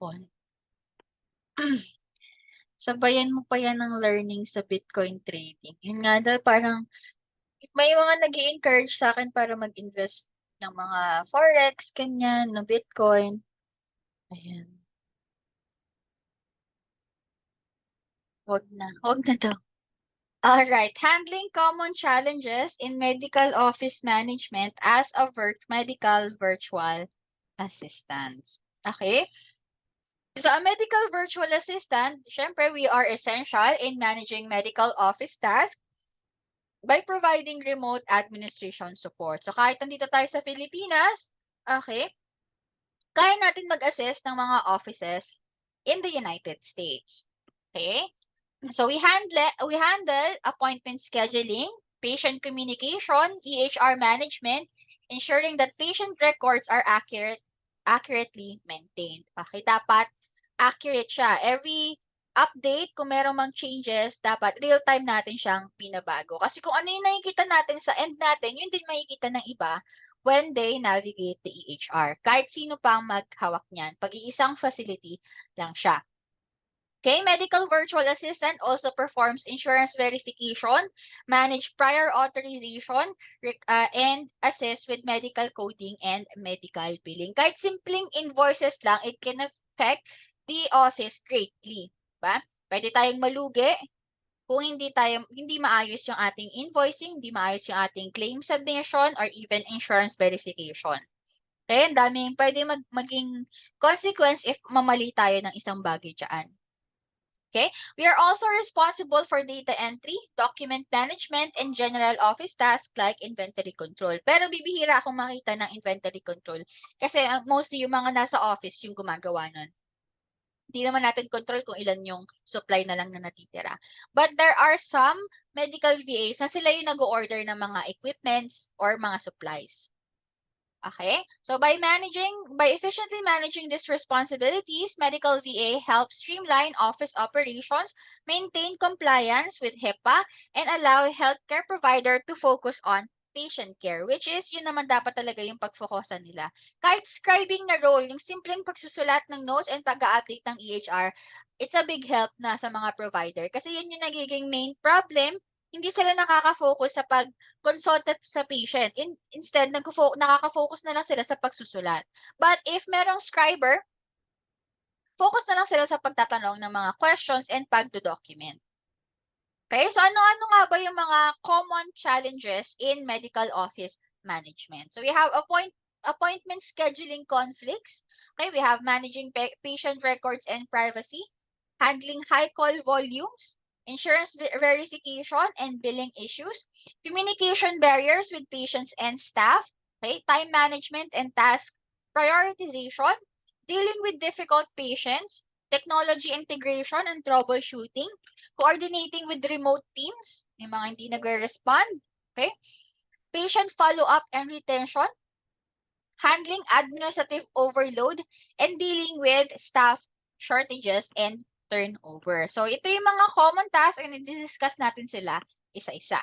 hapon. Sabayan mo pa yan ng learning sa Bitcoin trading. Yun nga daw parang may mga nag-i-encourage sa'kin para mag-invest ng mga forex, ganyan, na Bitcoin. Ayan, wag na daw. Alright, handling common challenges in medical office management as a medical virtual assistant. Okay? So, a medical virtual assistant, syempre, we are essential in managing medical office tasks by providing remote administration support. So, kahit nandito tayo sa Pilipinas, okay, kaya natin mag-assist ng mga offices in the United States. Okay? So, we handle appointment scheduling, patient communication, EHR management, ensuring that patient records are accurately maintained. Okay, dapat accurate siya. Every update, kung meron mang changes, dapat real-time natin siyang pinabago. Kasi kung ano yung nakikita natin sa end natin, yun din makikita ng iba when they navigate the EHR. Kahit sino pang maghawak niyan, pag-iisang facility lang siya. Okay, medical virtual assistant also performs insurance verification, manage prior authorization, and assist with medical coding and medical billing. Kahit simpleng invoices lang, it can affect the office greatly. Diba? Pwede tayong malugi kung hindi maayos yung ating invoicing, hindi maayos yung ating claim submission, or even insurance verification. Kaya ang daming pwede maging consequence if mamali tayo ng isang bagay dyan. Okay, we are also responsible for data entry, document management, and general office tasks like inventory control. Pero bibihira akong makita ng inventory control kasi mostly yung mga nasa office yung gumagawa nun. Hindi naman natin control kung ilan yung supply na lang na natitira. But there are some medical VAs na sila yung nag-order ng mga equipments or mga supplies. Okay, so by efficiently managing these responsibilities, medical VA helps streamline office operations, maintain compliance with HIPAA, and allow healthcare provider to focus on patient care, which is yun naman dapat talaga yung pag-focusan nila. Kahit scribing na role, yung simpleng pagsusulat ng notes and pag-update ng EHR, it's a big help na sa mga provider kasi yun yung nagiging main problem. Hindi sila nakaka-focus sa consult sa patient. Instead, nakaka-focus na lang sila sa pagsusulat. But if merong scriber, focus na lang sila sa pagtatanong ng mga questions and pagdo-document. Okay, so ano-ano nga ba yung mga common challenges in medical office management? So we have appointment scheduling conflicts. Okay, we have managing patient records and privacy, handling high call volumes, insurance verification and billing issues, communication barriers with patients and staff, okay, time management and task prioritization, dealing with difficult patients, technology integration and troubleshooting, coordinating with remote teams, may mga hindi nagre-respond, okay, patient follow-up and retention, handling administrative overload, and dealing with staff shortages and turnover. So, ito yung mga common tasks and i-discuss natin sila isa-isa.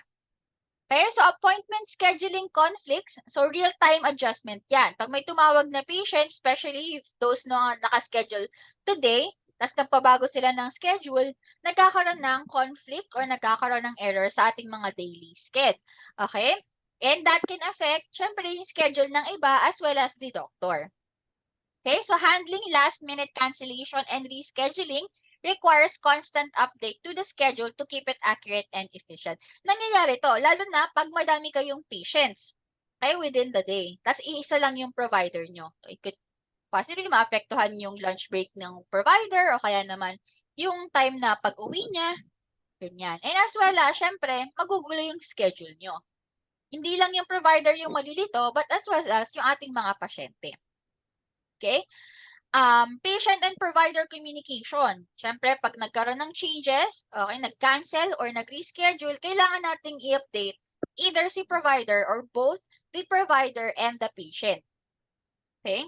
Okay, so appointment scheduling conflicts, so real-time adjustment yan. Pag may tumawag na patient, especially if those na nakaschedule today, tapos nagpabago sila ng schedule, nagkakaroon ng conflict or nagkakaroon ng error sa ating mga daily schedule. Okay? And that can affect, syempre, yung schedule ng iba as well as the doctor. Okay, so handling last-minute cancellation and rescheduling requires constant update to the schedule to keep it accurate and efficient. Nangyayari to, lalo na pag madami kayong patients, okay, within the day. Tapos iisa lang yung provider nyo. So, it could possibly maapektuhan yung lunch break ng provider o kaya naman yung time na pag-uwi niya. Ganyan. And as well as, syempre, magugulo yung schedule nyo. Hindi lang yung provider yung malilito, but as well as yung ating mga pasyente. Okay? Patient and provider communication. Siyempre, pag nagkaroon ng changes, okay, nag-cancel or nag-reschedule, kailangan nating i-update either si provider or both the provider and the patient. Okay?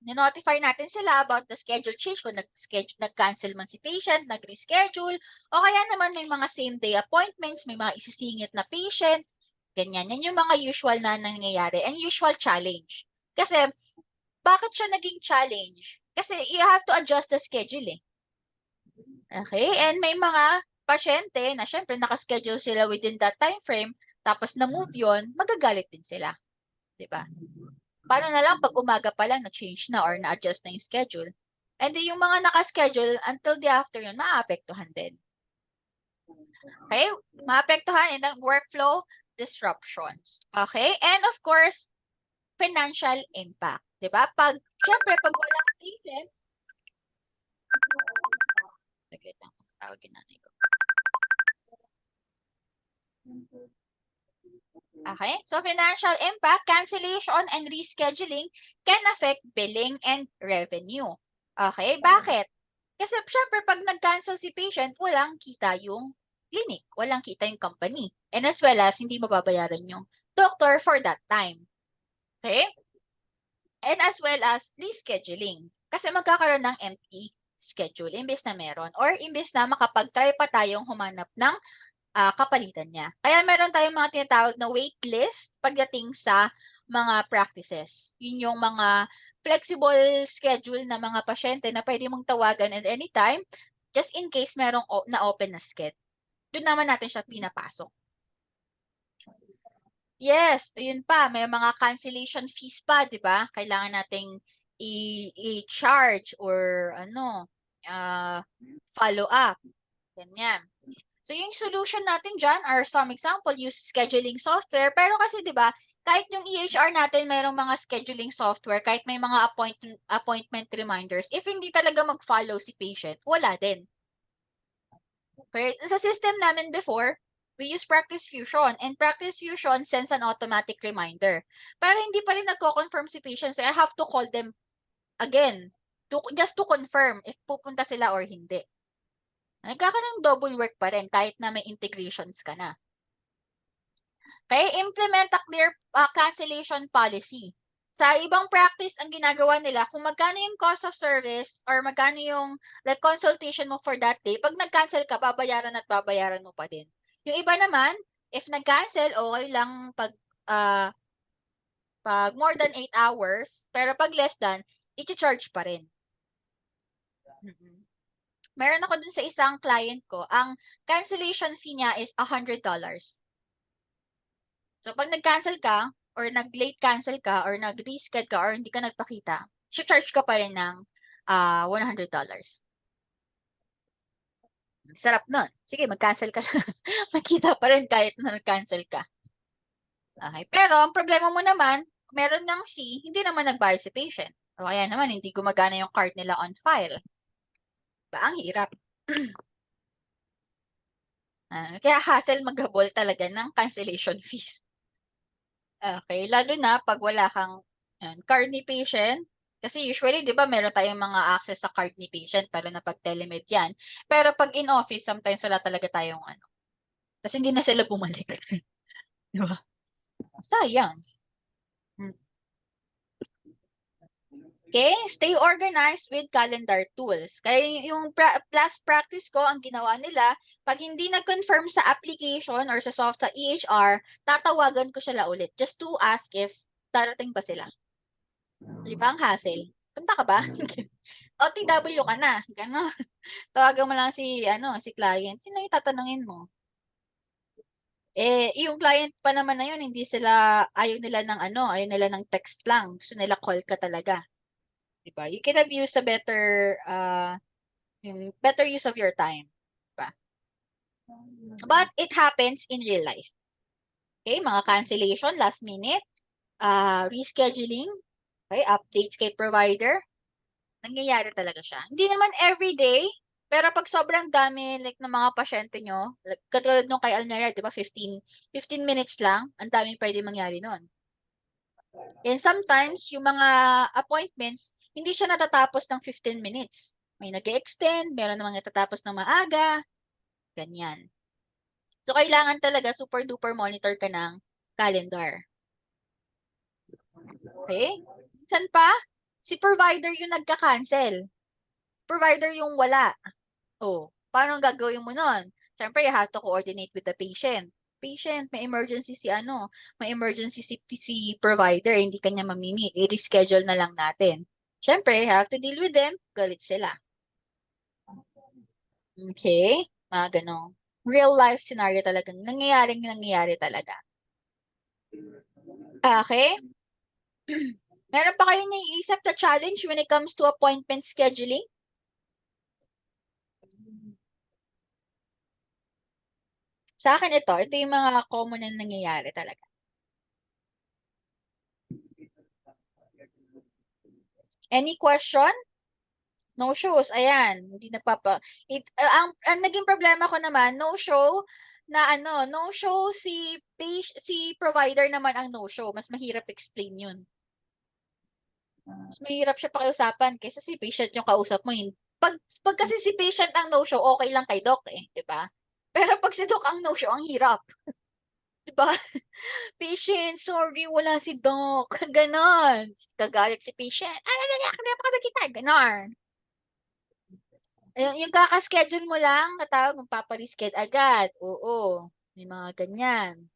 Ni-notify natin sila about the schedule change kung nag-cancel man si patient, nag-reschedule, o kaya naman may mga same-day appointments, may mga isisingit na patient, ganyan. Yan yung mga usual na nangyayari and usual challenge. Kasi, bakit siya naging challenge? Kasi you have to adjust the schedule eh. Okay? And may mga pasyente na syempre nakaschedule sila within that time frame, tapos na-move yun, magagalit din sila. Diba? Paano na lang pag umaga pa lang na-change na or na-adjust na yung schedule? And then yung mga nakaschedule until the afternoon, maapektuhan din. Okay? Maapektuhan ng workflow disruptions. Okay? And of course, financial impact. Diba? Syempre, pag walang patient, saglit lang, tawagin nanay ko. Okay? So, financial impact, cancellation and rescheduling can affect billing and revenue. Okay? Bakit? Kasi syempre, pag nag-cancel si patient, walang kita yung clinic, walang kita yung company. And as well as, hindi mababayaran yung doctor for that time. Okay? And as well as rescheduling. Kasi magkakaroon ng empty schedule imbes na meron or imbes na makapag-try pa tayong humanap ng kapalitan niya. Kaya meron tayong mga tinatawag na wait list pagdating sa mga practices. Yun yung mga flexible schedule na mga pasyente na pwede mong tawagan at anytime just in case merong na-open na schedule. Doon naman natin siya pinapasok. Yes, yun pa, may mga cancellation fees pa, 'di ba? Kailangan nating i-charge or follow up. Ganyan. So yung solution natin diyan are some example use scheduling software, pero kasi 'di ba, kahit yung EHR natin mayroong mga scheduling software, kahit may mga appointment reminders, if hindi talaga mag-follow si patient, wala din. Okay? Sa system namin before, we use Practice Fusion, and Practice Fusion sends an automatic reminder. Pero hindi pa rin nagko-confirm si patient, so I have to call them again just to confirm if pupunta sila or hindi. Nagkakaroon ng double work pa rin kahit na may integrations ka na. Okay, implement a clear cancellation policy. Sa ibang practice, ang ginagawa nila, kung magkano yung cost of service or magkano yung consultation mo for that day, pag nag-cancel ka, babayaran at babayaran mo pa din. Yung iba naman, if nag-cancel, okay lang pag more than 8 hours, pero pag less than, i-charge pa rin. Meron ako dun sa isang client ko, ang cancellation fee niya is $100. So, pag nag-cancel ka, or nag-late cancel ka, or nag-reschedule ka, or hindi ka nagpakita, charge ka pa rin ng $100. Sarap nun. Sige, mag-cancel ka. Makita pa rin kahit na nag-cancel ka. Okay. Pero, ang problema mo naman, meron ng fee, hindi naman nagbayad si patient. O kaya naman, hindi gumagana yung card nila on file. Ba, ang hirap. Kaya hassle maghabol talaga ng cancellation fees. Okay, lalo na pag wala kang card ni patient. Kasi usually, di ba, meron tayong mga access sa card ni patient, lalo na pag telemed yan. Pero pag in-office, sometimes wala talaga tayong Kasi hindi na sila bumalik. Di ba? Sayang. Okay, stay organized with calendar tools. Kaya yung last practice ko, ang ginawa nila, pag hindi nag-confirm sa application or sa software EHR, tatawagan ko sila ulit just to ask if darating ba sila. Di ba ang hassle? Punta ka ba? OTW ka na. Gano'n. Tawagan mo lang si client. Sino yung tatanungin mo? Yung client pa naman na yun, hindi sila, ayaw nila ng text lang. Gusto nila call ka talaga. Diba? You can have used a better use of your time. Diba? But it happens in real life. Okay, mga cancellation, last minute, rescheduling, okay, updates kay provider, nangyayari talaga siya. Hindi naman everyday, pero pag sobrang dami like ng mga pasyente nyo, like, katulad nung kay Almera, di ba, 15 minutes lang, ang daming pwede mangyari nun. And sometimes, yung mga appointments, hindi siya natatapos ng 15 minutes. May nag-extend, meron namang natatapos ng maaga, ganyan. So, kailangan talaga super duper monitor ka ng calendar. Okay? Minsan pa, si provider yung nagka-cancel. Provider yung wala. Paano gagawin mo nun? Siyempre, you have to coordinate with the patient. Patient, may emergency may emergency si provider, hindi kanya mamimit. I-reschedule na lang natin. Siyempre, have to deal with them, galit sila. Okay? Mga ganong real life scenario talagang nangyayari talaga. Okay? Meron pa kayong naiisip na challenge when it comes to appointment scheduling? Sa akin ito yung mga common na nangyayari talaga. Any question? No shows, ayan, hindi ang naging problema ko naman, no show na no show si provider naman ang no show, mas mahirap explain yun. Mas mahirap siya pakiusapan kaysa si patient yung kausap mo. Pag kasi si patient ang no show, okay lang kay doc eh, di ba? Pero pag si doc ang no show, ang hirap. Di ba? Patient, sorry, wala si doc. Ganon. Gagalit si patient. Kanina pa kita. Ganon. Yung kaka-schedule mo lang, katawag, magpapa-reschedule agad. Oo. May mga ganyan.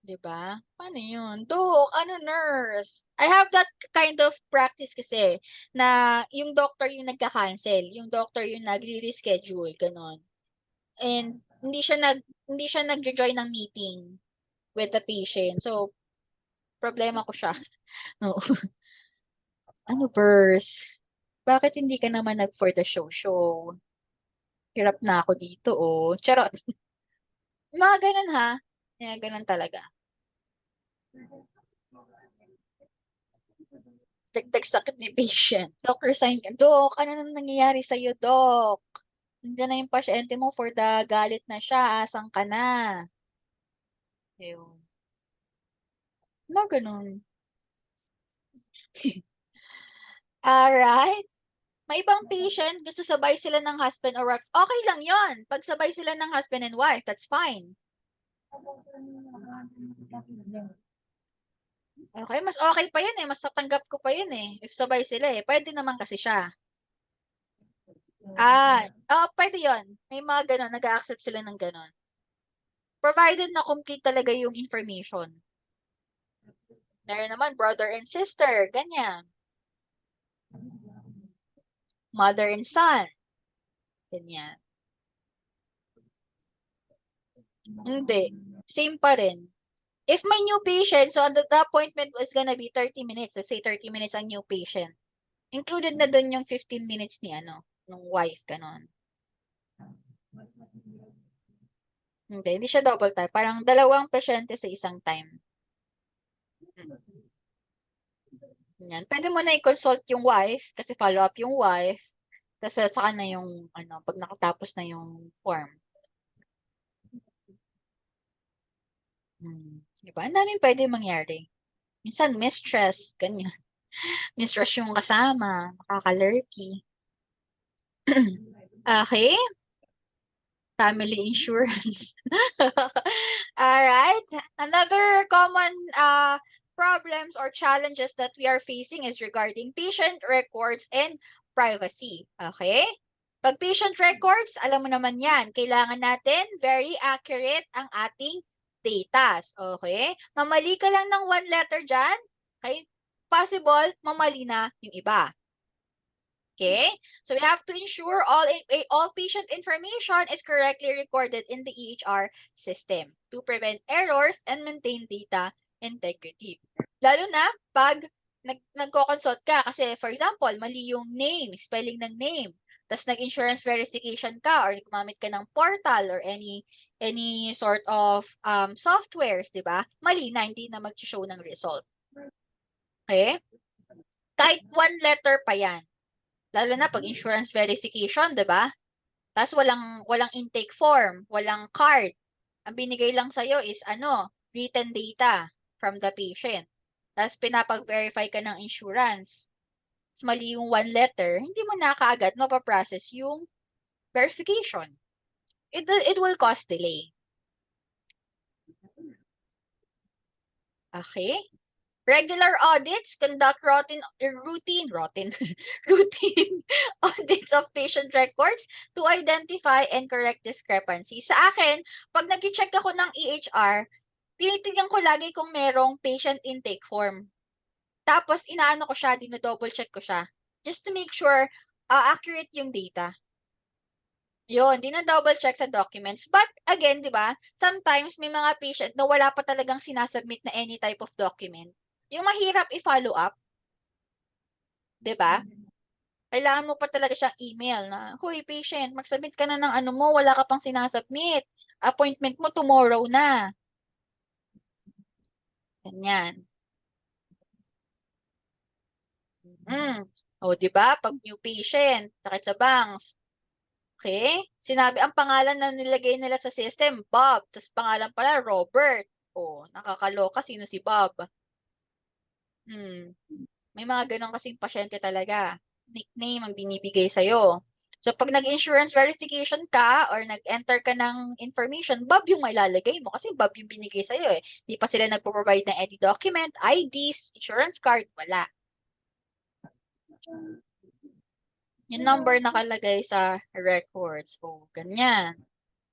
Diba? Paano yun? Doc, nurse? I have that kind of practice kasi na yung doctor yung nagka-cancel, yung doctor yung nagre-reschedule, ganon. And hindi siya nagjo-join ng meeting with the patient. So, problema ko siya. No. Burst? Bakit hindi ka naman nag for the show? Hirap na ako dito, oh. Charot. Mga ganun ha. Kaya ganun talaga. Dagdag sakit ni patient. Doc, resign ka. Doc, ano nang nangyayari sa'yo, Doc? Nandiyan na yung pasyente mo for the galit na siya. Asang ka na. Ayun. Mga ganun. Alright. May ibang patient, gusto sabay sila ng husband or wife. Okay lang yon. Pag sabay sila ng husband and wife, that's fine. Okay, mas okay pa yun eh. Mas tatanggap ko pa yun eh. If sabay sila eh. Pwede naman kasi siya. Pwede yun. May mga ganon. Nag-accept sila ng ganon. Provided na complete talaga yung information. Meron naman brother and sister. Ganyan. Mother and son. Ganyan. Hindi. Same pa rin. If may new patient, so the appointment was gonna be 30 minutes. Let's say 30 minutes ang new patient. Included na dun yung 15 minutes ni nung wife, ganon. Hindi siya double time. Parang dalawang pasyente sa isang time. Yan. Pwede mo na i-consult yung wife, kasi follow up yung wife. Tapos saka na yung, pag nakatapos na yung form. Diba? Ang daming pwede mangyari. Minsan, mistress, ganyan. Mistress yung kasama, makakalurky. Okay? Family insurance. Alright. Another common problems or challenges that we are facing is regarding patient records and privacy. Okay? Pag patient records, alam mo naman yan, kailangan natin very accurate ang ating data. Okay? Mamali ka lang ng one letter dyan, okay? Possible, mamali na yung iba. Okay? So we have to ensure all patient information is correctly recorded in the EHR system to prevent errors and maintain data integrity. Lalo na pag nagko-consult ka kasi for example, mali yung name, spelling ng name. Tapos nag-insurance verification ka or gumamit ka ng portal or any sort of softwares, di ba? Mali na, hindi na mag-show ng result. Okay? Kahit one letter pa yan. Lalo na pag insurance verification, 'di ba? Tapos walang intake form, walang card. Ang binigay lang sa is written data from the patient. Tapos pinapag-verify ka ng insurance. Tapos mali yung one letter, hindi mo na kaagad mapaprocess yung verification. It will cause delay. Okay? Regular audits conduct routine audits of patient records to identify and correct discrepancies. Sa akin, pag nag-check ako ng EHR, tinitignan ko lagi kung merong patient intake form. Tapos inaano ko siya, dino-double check ko siya just to make sure accurate yung data. Yun, dino-double check sa documents. But again, 'di ba? Sometimes may mga patient na wala pa talagang sinasubmit na any type of document. Yung mahirap i-follow up, 'di ba? Kailangan mo pa talaga siyang email na, "Hoy patient, mag-submit ka na ng ano mo, wala ka pang sinasubmit. Appointment mo tomorrow na." Ganyan. O 'di ba 'pag new patient, sakit sa bangs, okay? Sinabi ang pangalan na nilagay nila sa system, Bob, ta's pangalan pala Robert. Oh, nakakaloka, sino si Bob? Hmm, may mga gano'n kasing pasyente talaga, nickname ang binibigay sa'yo. So 'pag nag-insurance verification ka or nag-enter ka ng information, Bob yung mailalagay mo kasi Bob yung binigay sa'yo, eh. 'Di pa sila nagpo-provide ng any document, IDs, insurance card, wala. Yung number nakalagay sa records, oh, ganyan.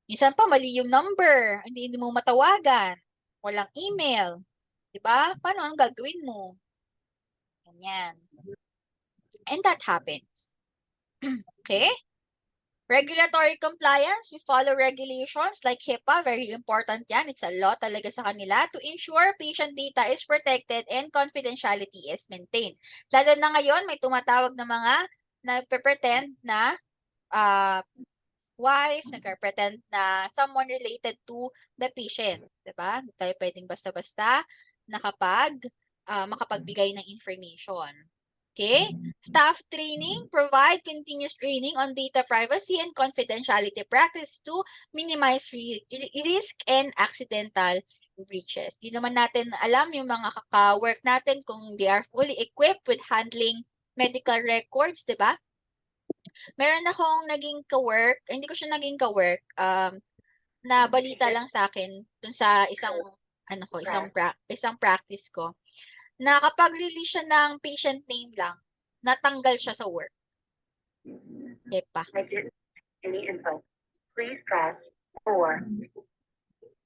Minsan pa mali yung number, hindi mo matawagan, walang email, 'di ba? Paano ang gagawin mo? Ganyan. And that happens. Okay? Regulatory compliance, we follow regulations like HIPAA, very important yan. It's a law talaga sa kanila to ensure patient data is protected and confidentiality is maintained. Lalo na ngayon, may tumatawag na mga nagpe-pretend na uh, wife, nagpe-pretend na someone related to the patient. Diba? Hindi tayo pwedeng basta-basta makapagbigay ng information. Okay? Staff training, provide continuous training on data privacy and confidentiality practice to minimize risk and accidental breaches. Di naman natin alam yung mga kaka-work natin kung they are fully equipped with handling medical records, di ba? Meron akong naging ka-work, hindi ko siya naging ka-work, na balita lang sa akin dun sa isang practice ko na kapag release siya ng patient name lang, natanggal siya sa work. Diba? Any info. Please press 4.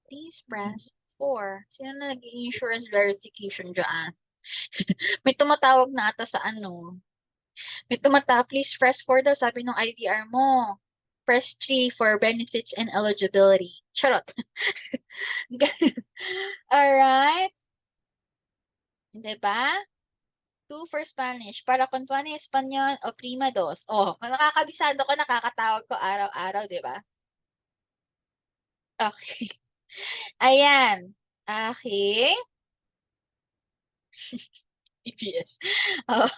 Please press 4. Sino na nag-insurance verification dyan? May tumatawag na ata sa ano. May tumatawag, please press 4 daw, sabi ng IVR mo. Press 3 for benefits and eligibility. Charot. Alright. Diba? 2 for Spanish. Para kung tuwan Espanyol o prima dos. Oh, nakakabisado ko, nakakatawag ko araw-araw, di ba? Okay. Ayan. Okay. EPS. Oh.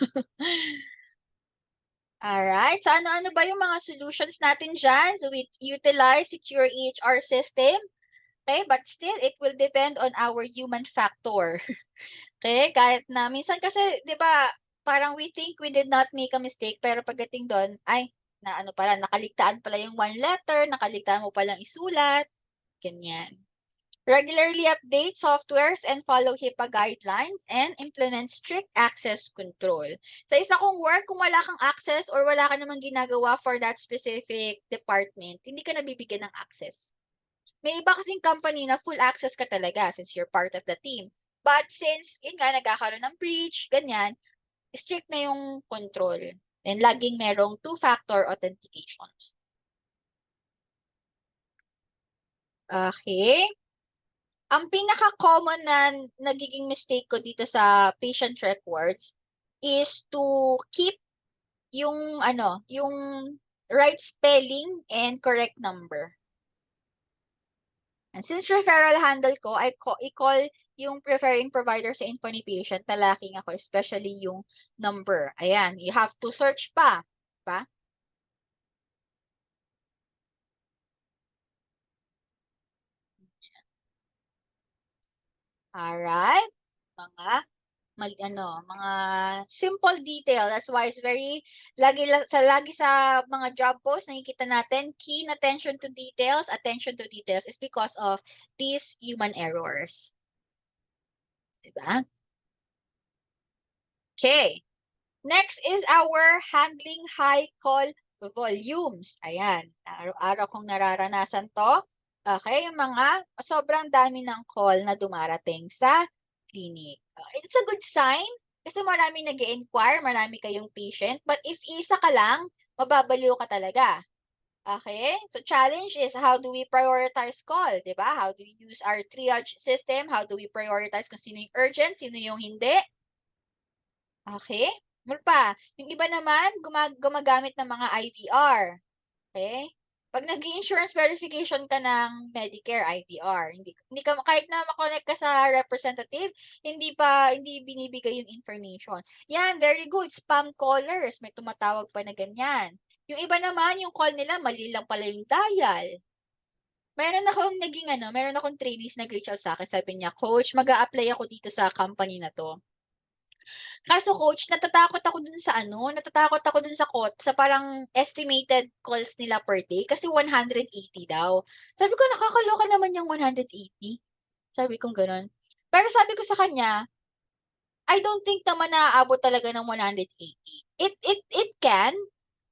Alright. So, ano-ano ba yung mga solutions natin dyan? So, we utilize secure EHR system. Okay? But still, it will depend on our human factor. Okay? Kahit na, minsan kasi, di ba, parang we think we did not make a mistake, pero pagdating doon, ay, na ano pala, nakaligtaan pala yung one letter, nakaligtaan mo palang isulat, ganyan. Regularly update softwares and follow HIPAA guidelines and implement strict access control. Sa isa kong work, kung wala kang access or wala ka namang ginagawa for that specific department, hindi ka nabibigyan ng access. May iba kasing company na full access ka talaga since you're part of the team. But since, yun nga, nagkakaroon ng breach, ganyan, strict na yung control. And laging merong two-factor authentications. Okay. Ang pinaka-common na nagiging mistake ko dito sa patient records is to keep yung yung right spelling and correct number. And since referral handle ko, I-call yung preferring provider sa info ni patient, talaking ako, especially yung number. Ayan, you have to search pa. Diba? Alright? Mga simple detail. That's why it's very, lagi sa mga job posts, nakikita natin, keen attention to details is because of these human errors. Diba? Okay. Next is our handling high call volumes. Ayan, araw-araw kong nararanasan to. Okay, yung mga sobrang dami ng call na dumarating sa clinic. It's a good sign Kasi maraming nag-e-inquire, marami kayong patient, but if isa ka lang, mababaliw ka talaga. Okay? So challenge is how do we prioritize call, 'di ba? How do we use our triage system? How do we prioritize kung sino yung urgent, sino yung hindi? Okay? Ano pa? Yung iba naman gumagamit ng mga IVR. Okay? 'Pag nag-i-insurance verification ka ng Medicare IVR, hindi ka kahit na ma-connect ka sa representative, hindi binibigay yung information. Yan, very good, spam callers, may tumatawag pa na ganyan. Yung iba naman, yung call nila mali lang pala yung dial. Meron akong trainees nag-reach out sa'kin, sabi niya, "Coach, mag-a-apply ako dito sa company na 'to. Kaso coach, natatakot ako dun sa parang estimated calls nila per day kasi 180 daw." Sabi ko, "Nakakaloka naman yung 180." Sabi kong gano'n. Pero sabi ko sa kanya, "I don't think naman naaabot talaga ng 180. It can,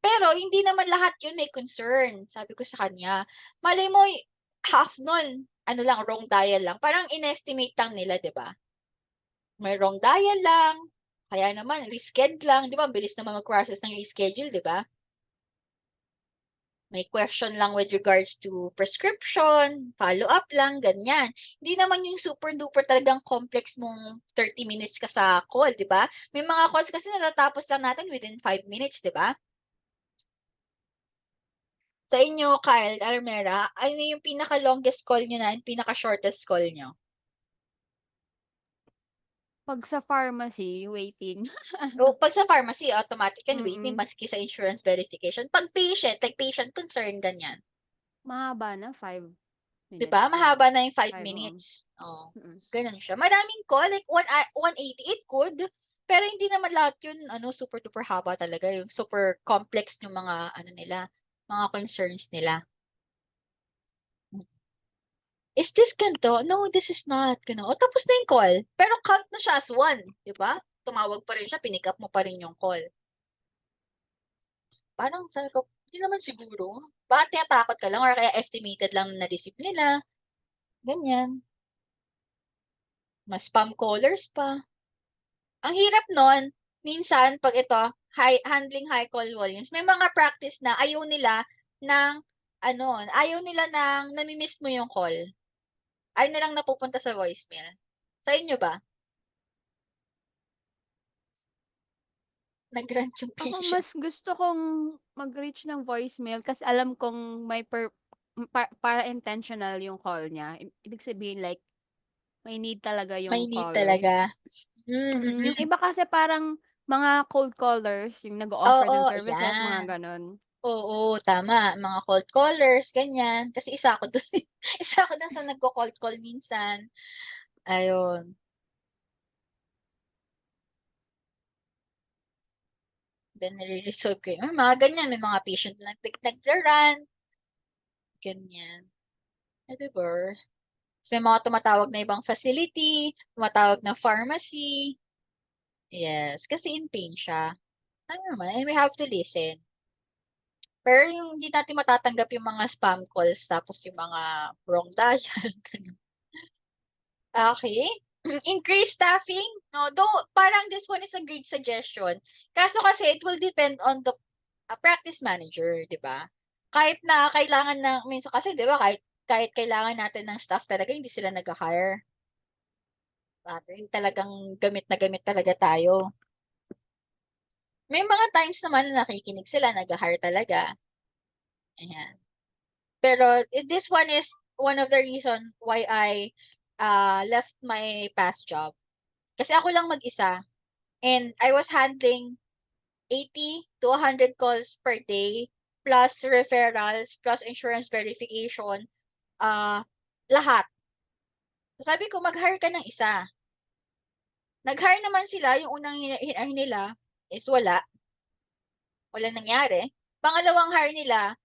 pero hindi naman lahat yun may concern." Sabi ko sa kanya, "Malay mo half nun ano lang, wrong dial lang." Parang inestimate lang nila, 'di ba? May wrong dial lang, kaya naman resched lang, 'di ba ang bilis naman mag-process ng reschedule, 'di ba? May question lang with regards to prescription, follow-up lang, ganyan. Hindi naman yung super duper talagang complex mong 30 minutes ka sa call, 'di ba? May mga calls kasi natatapos lang natin within 5 minutes, 'di ba? Sa inyo, Kyle, Almera, ano yung pinaka-longest call niyo na and pinaka-shortest call niyo? 'Pag sa pharmacy, waiting. O 'pag sa pharmacy automatic yan waiting Mm, maski sa insurance verification. 'Pag patient, like patient concern, ganyan. mahaba na 5 'Di ba minutes lang. mahaba na yung 5 5, oo. minutes, oo, Mm. gano'n siya. Maraming call like 180 it could, pero hindi naman lahat yun ano super duper haba talaga yung super complex yung mga ano nila, mga concerns nila. Hmm. "Is this ganito? No, this is not." Gano'n, o tapos na yung call, pero count na siya as 1, 'di ba? Tumawag pa rin siya, pinick up mo pa rin yung call. Parang sabi ko, "Hindi naman siguro, baka tinatakot ka lang or kaya estimated lang na receive nila." Ganyan, spam callers pa. Ang hirap nun, minsan 'pag ito, handling high call volumes, may mga practice na ng ayaw nila ng nami-miss mo yung call. Ayaw nilang napupunta sa voicemail. Sa inyo ba? Nag-rant yung Ako patient? mas gusto kong mag-reach ng voicemail kasi alam kong may para intentional yung call niya. Ibig sabihin like, may need talaga May yung need caller. talaga. Yung Mm. iba kasi parang mga cold callers, yung nag-o-offer Oo, ng services, yan. mga gano'n. Oo, tama. Mga cold callers, ganyan. Kasi isa ako dun, eh. Isa ako dun sa nagco-cold call minsan. Ayun, then nire-resolve ko yung mga ganyan. May mga patient na nagra-rant, ganyan. Eh, 'di ba? Tas may mga tumatawag na ibang facility, tumatawag na pharmacy. Yes, kasi in pain siya. Ano naman, eh, we have to listen. Pero yung hindi natin matatanggap yung mga spam calls tapos yung mga wrong dial, gano'n. Okey. Increase staffing, 'no, though parang this one is a great suggestion. Kaso kasi it will depend on the, practice manager, 'di ba? Kahit na kailangan ng minsan kasi 'di ba kahit kahit kailangan natin ng staff talaga hindi sila nagha-hire. Yung talagang gamit na gamit talaga tayo. May mga times naman na nakikinig sila, nagha-hire talaga, ayan. Pero this one is one of the reason why I, left my past job. Kasi ako lang mag-isa and I was handling 80 to 100 calls per day plus referrals, plus insurance verification, ah, lahat. Sabi ko mag-hire ka ng isa. Nag-hire naman sila, yung unang nila is walang nangyari. Pangalawang hire nila,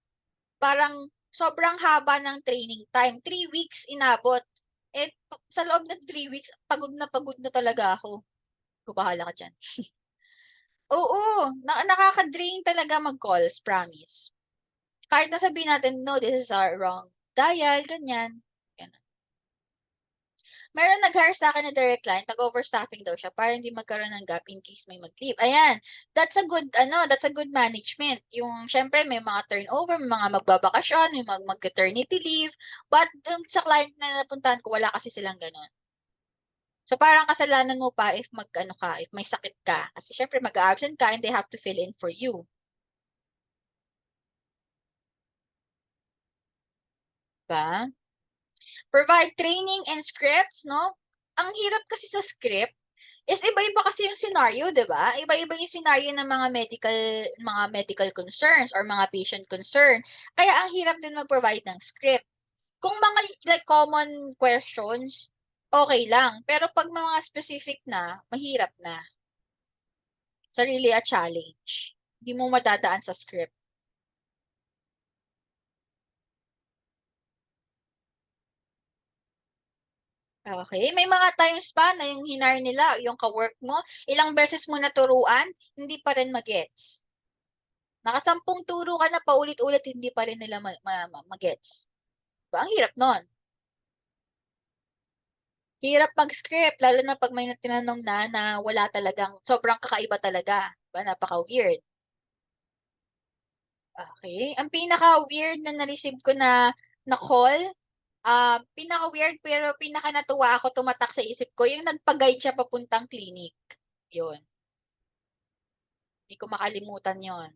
parang sobrang haba ng training time, 3 weeks inabot. Eh, sa loob ng 3 weeks pagod na talaga ako. Ikaw bahala ka diyan. Oo, nakaka-drain talaga mag-calls, promise. Kahit na sabihin natin, "No, this is our wrong dial," ganyan, gano'n. Meron nag-hire sa'kin na direct client, nag-overstaffing daw siya para hindi magkaroon ng gap in case may mag-leave. Ayan, that's a good that's a good management. Yung siyempre may mga turnover, may mga magbabakasyon, may mag-maternity leave, but dun sa client na napuntahan ko wala kasi silang gano'n. So parang kasalanan mo pa if mag-ano ka, if may sakit ka. Kasi siyempre mag-a-absent ka and they have to fill in for you. Ba? Provide training and scripts, no? Ang hirap kasi sa script is iba-iba kasi yung scenario, 'di ba? Iba-iba yung scenario ng mga medical concerns or mga patient concern. Kaya ang hirap din mag-provide ng script. Kung mga like common questions, okay lang. Pero 'pag mga specific na, mahirap na. It's really a challenge. Hindi mo madadaan sa script. Okay, may mga times pa na yung hinire nila, yung ka-work mo, ilang beses mo naturuan, hindi pa rin ma-gets. Nakasampung turo ka na paulit-ulit, hindi pa rin nila ma-gets. Ba, ang hirap nun. Hirap mag-script, lalo na pag may tinanong na wala talagang, sobrang kakaiba talaga. Ba, napaka-weird. Okay, ang pinaka-weird na na-receive ko na call, pinaka-weird pero pinaka-natuwa ako, tumatak sa isip ko, yung nagpa-guide siya papuntang clinic. Yun, hindi ko makalimutan yon.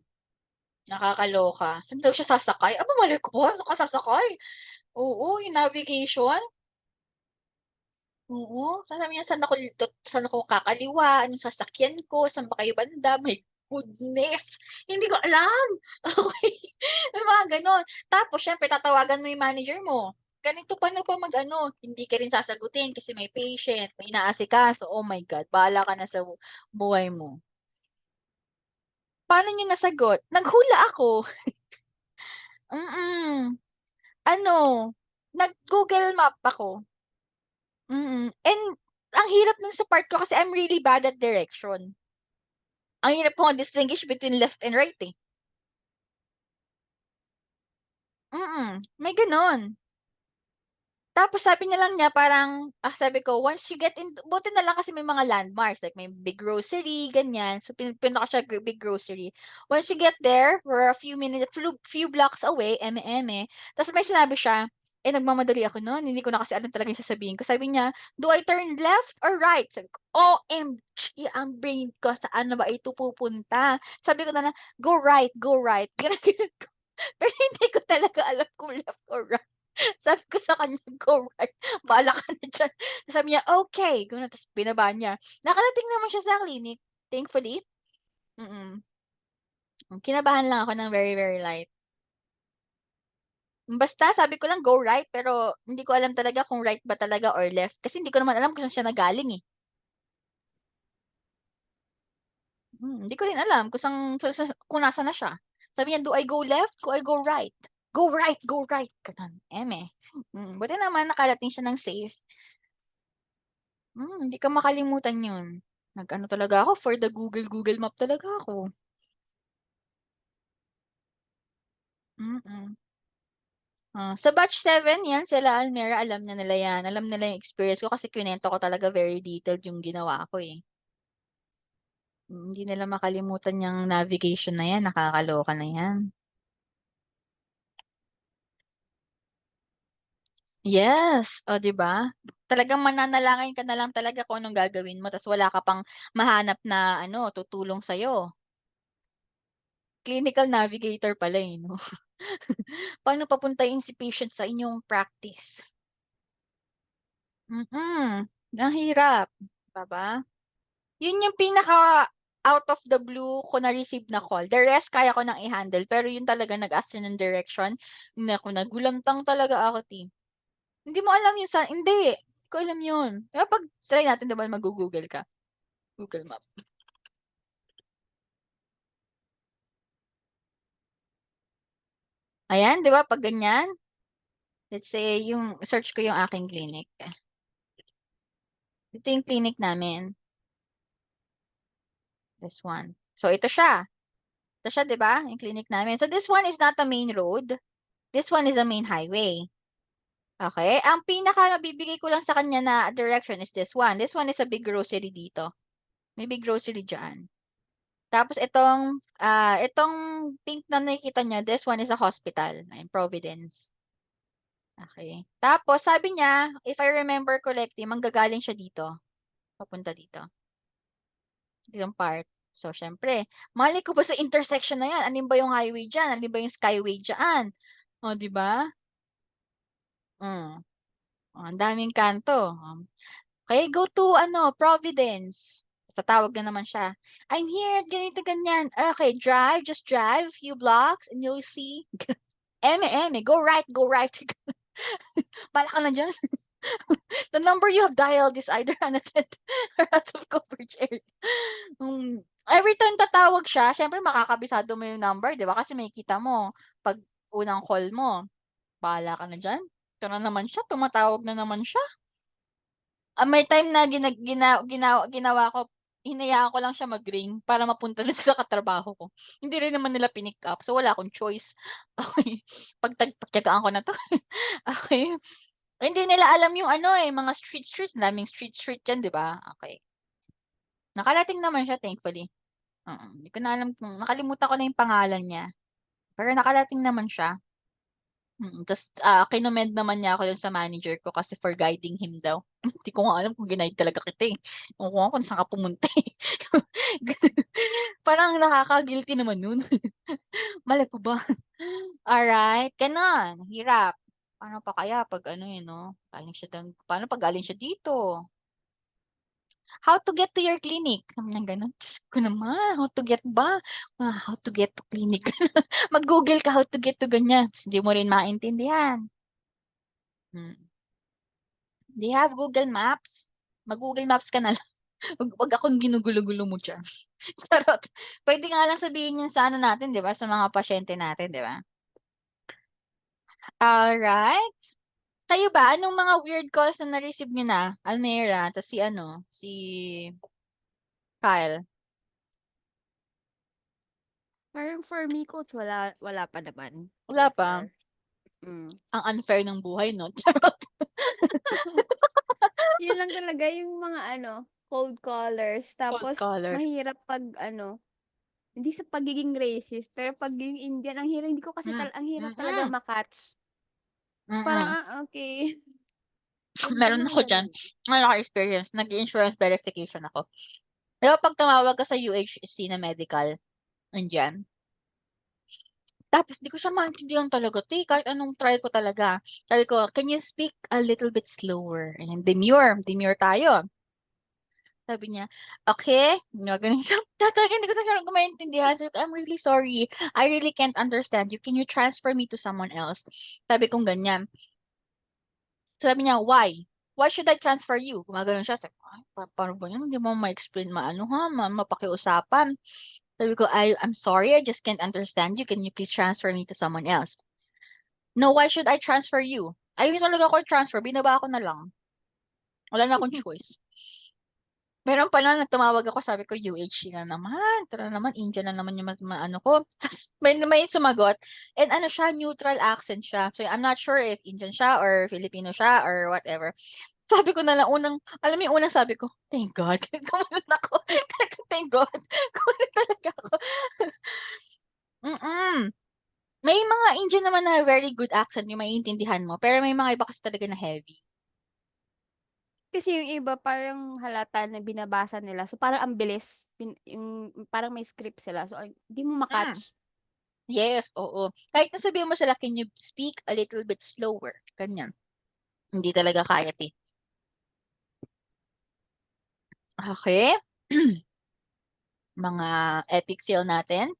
Nakakaloka. Saan daw siya sasakay? Aba, malay ko ba, saan ka sasakay? Oo, yung navigation. Oo, sabi niya, saan ako kakaliwa, anong sasakyan ko, saan ba kayo banda? My goodness, hindi ko alam. Okay, may mga gano'n. Tapos siyempre tatawagan mo yung manager mo, ganito, paano pa mag-ano, hindi ka rin sasagutin kasi may patient, may inaasikaso. Oh my God, bahala ka na sa buhay mo. Paano niyo nasagot? Naghula ako. Mm. Ano, nag-Google Map ako. And ang hirap nun sa part ko kasi I'm really bad at direction. Ang hirap ko distinguish between left and right, eh. May gano'n. Tapos sabi niya lang niya parang, sabi ko once you get buti na lang kasi may mga landmarks, like may big grocery, ganyan. So pinunta ko siya big grocery. Once you get there, we're a few minutes, few blocks away, eme-eme. Tapos may sinabi siya, nagmamadali ako no'n, hindi ko na kasi alam talaga yung sasabihin ko. Sabi niya, "Do I turn left or right?" Sabi ko, OMG, ang brain ko, saan na ba ito pupunta? Sabi ko na lang, "Go right, go right." Ginanon ko. Pero hindi ko talaga alam kung left or right. Sabi ko sa kanya, "Go right, bahala ka na diyan." Sabi niya, "Okay." Gano'n, tapos binaba niya. Nakarating naman siya sa clinic, thankfully. Mm. Kinabahan lang ako ng very, very light. Basta sabi ko lang, "Go right," pero hindi ko alam talaga kung right ba talaga or left kasi hindi ko naman alam kung saan siya nanggaling, eh. Hindi ko rin alam kung kung nasaan na siya. Sabi niya, "Do I go left? Do I go right?" "Go right, go right." Gano'n, eme. Buti naman nakarating siya ng safe. Hindi ko makalimutan 'yun. Nag-ano talaga ako, for the Google Map talaga ako. Mm. Sa batch 7 'yan, sila Almera, alam na nila 'yan. Alam nila yung experience ko kasi kinuwento ko talaga very detailed yung ginawa ko, eh. Hindi nila makalimutan yang navigation na 'yan, nakakaloka na 'yan. Yes, oh, 'di ba? Talagang mananalangin ka na lang talaga kung anong gagawin mo ta's wala ka pang mahanap na ano, tutulong sa'yo. Clinical navigator pala, eh, 'no? Paano papuntahin si patient sa inyong practice? Ang hirap, 'di ba? Yun yung pinaka out of the blue ko na-receive na call. The rest kaya ko nang i-handle, pero yun talaga nag-ask siya ng direction, naku, nagulantang talaga ako, Hindi mo alam yun hindi ko alam yun. Pero 'pag try natin 'di ba maggo-Google ka, Google Map. Ayan, 'di ba 'pag ganyan, let's say yung search ko yung aking clinic. Ito yung clinic namin, this one. So ito siya. Ito siya, 'di ba, yung clinic namin. So this one is not a main road, this one is a main highway. Okay? Ang pinaka nabibigay ko lang sa kanya na direction is this one. This one is a big grocery dito. May big grocery dyan. Tapos itong pink na nakikita niyo, this one is a hospital in Providence. Okay. Tapos sabi niya, if I remember correctly, manggagaling siya dito. Papunta dito. Ditong part. So, syempre, mali ko ba sa intersection na yan? Alin ba yung highway dyan? Alin ba yung skyway dyan? O, di ba? Ang daming kanto. Okay, go to Providence. Sa tawag na naman siya. I'm here at ganito ganyan. Okay, just drive a few blocks and you'll see. Eme, go right. Bala ka na dyan. The number you have dialed is either unattended or out of coverage area. Every time tatawag siya, syempre makakabisado mo yung number, di ba? Kasi makikita mo pag unang call mo. Bahala ka na dyan. Ito na naman siya, tumatawag na naman siya. May time na ginawa ko, hinayaan ko lang siya mag-ring para mapunta na sa katrabaho ko. Hindi rin naman nila pinick up, so wala akong choice. Okay, pagtiyagaan ko na 'to. Okay. Hindi nila alam yung mga street, daming street diyan, 'di ba? Okay. Nakarating naman siya thankfully. Hindi ko na alam kung nakalimutan ko na yung pangalan niya. Pero nakarating naman siya. Tas, kinomend naman niya ako dun sa manager ko kasi for guiding him daw. Hindi ko nga alam kung ginaid talaga kita, eh. Ewan ko nga kung saan ka pumunta, eh. Parang nakaka-guilty naman nun. Malay ko ba? Alright, gano'n, hirap. Paano pa kaya 'pag paano 'pag galing siya dito? How to get to your clinic? Sabi niyang gano'n. Diyos ko naman, how to get ba? How to get to clinic. Mag-Google ka how to get to ganyan, ta's hindi mo rin maintindihan. Do you have Google Maps? Mag-Google Maps ka na lang. Wag akong ginugulo-gulo mo diyan. Charot. Puwede nga lang sabihin yun sa natin, 'di ba, sa mga pasyente natin, 'di ba? Alright. Kayo ba, anong mga weird calls na na-receive niyo na? Almera, tas si Kyle. Parang for me, coach, wala pa naman Wala so pa. far. Mm. Ang unfair ng buhay 'no? Charot. Yun lang talaga yung mga cold callers. Cold Tapos callers. mahirap pag hindi sa pagiging racist, pero pag yung Indian, ang hirap, hindi ko kasi ang hirap talaga Mm. ma-catch. Parang, Mm. okay. Meron Yung ako mga diyan, ganun. naka-experience, nag-i-insurance verification ako. 'Di ba 'pag tumawag ka sa UHC na medical, andiyan. Tapos di ko siya maintindihan talaga 'te, kahit anong try ko talaga. Sabi ko, "Can you speak a little bit slower?" Ayan, demure tayo. Sabi niya, "Okay." Gumaganon siya. Talagang hindi ko siya maintindihan. Sabi ko, "I'm really sorry. I really can't understand you. Can you transfer me to someone else?" Sabi kong ganyan. Sabi niya, "Why? Why should I transfer you?" Gumaganon siya. Sabi ko, "Ay, paano ba 'yan? Hindi mo ma-explain mapakiusapan." Sabi ko, "I'm sorry. I just can't understand you. Can you please transfer me to someone else?" "No, why should I transfer you?" Ayun talaga ako transfer, binaba ko na lang. Wala na akong choice. Meron pa no'n na tumawag ako sabi ko, UHC na naman, ito na naman, Indian na naman yung maano ko. Ta's may sumagot and siya, neutral accent siya. So, I'm not sure if Indian siya or Filipino siya or whatever. Sabi ko na lang alam mo yung unang sabi ko, "Thank God." Gumanon ako. Thank God. Gumanon talaga ako. Mm. May mga Indian naman na very good accent yung maiintindihan mo, pero may mga iba kasi talaga na heavy. Kasi yung iba parang halata na binabasa nila. So, parang ang bilis. Yung parang may script sila. So, hindi mo Hmm, ma-catch. yes, oo. Kahit na sabihin mo sila, "Can you speak a little bit slower?" Ganyan. Hindi talaga kaya, eh. Okey. Mga epic fail natin.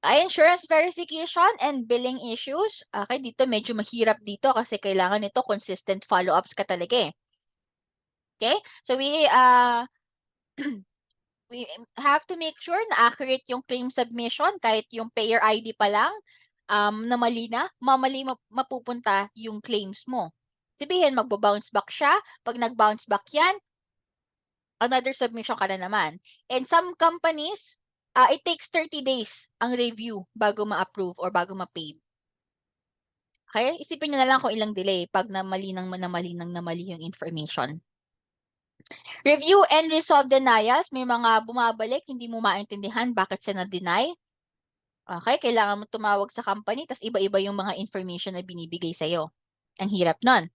Insurance verification and billing issues. Okey, dito medyo mahirap dito kasi kailangan nito consistent follow-ups ka talaga, eh. Okay. So we have to make sure na accurate yung claim submission kahit yung payer ID pa lang, na mali na, mapupunta yung claims mo. Sabihin magbo-bounce back siya, 'pag nag-bounce back 'yan, another submission ka na naman. And some companies, it takes 30 days ang review bago ma-approve or bago ma-paid. Okay? Isipin niyo na lang kung ilang delay pag na mali yung information. Review and resolve denials. May mga bumabalik, hindi mo maintindihan bakit siya na-deny. Okay, kailangan mo tumawag sa company, tas iba-iba yung mga information na binibigay sa'yo. Ang hirap nun.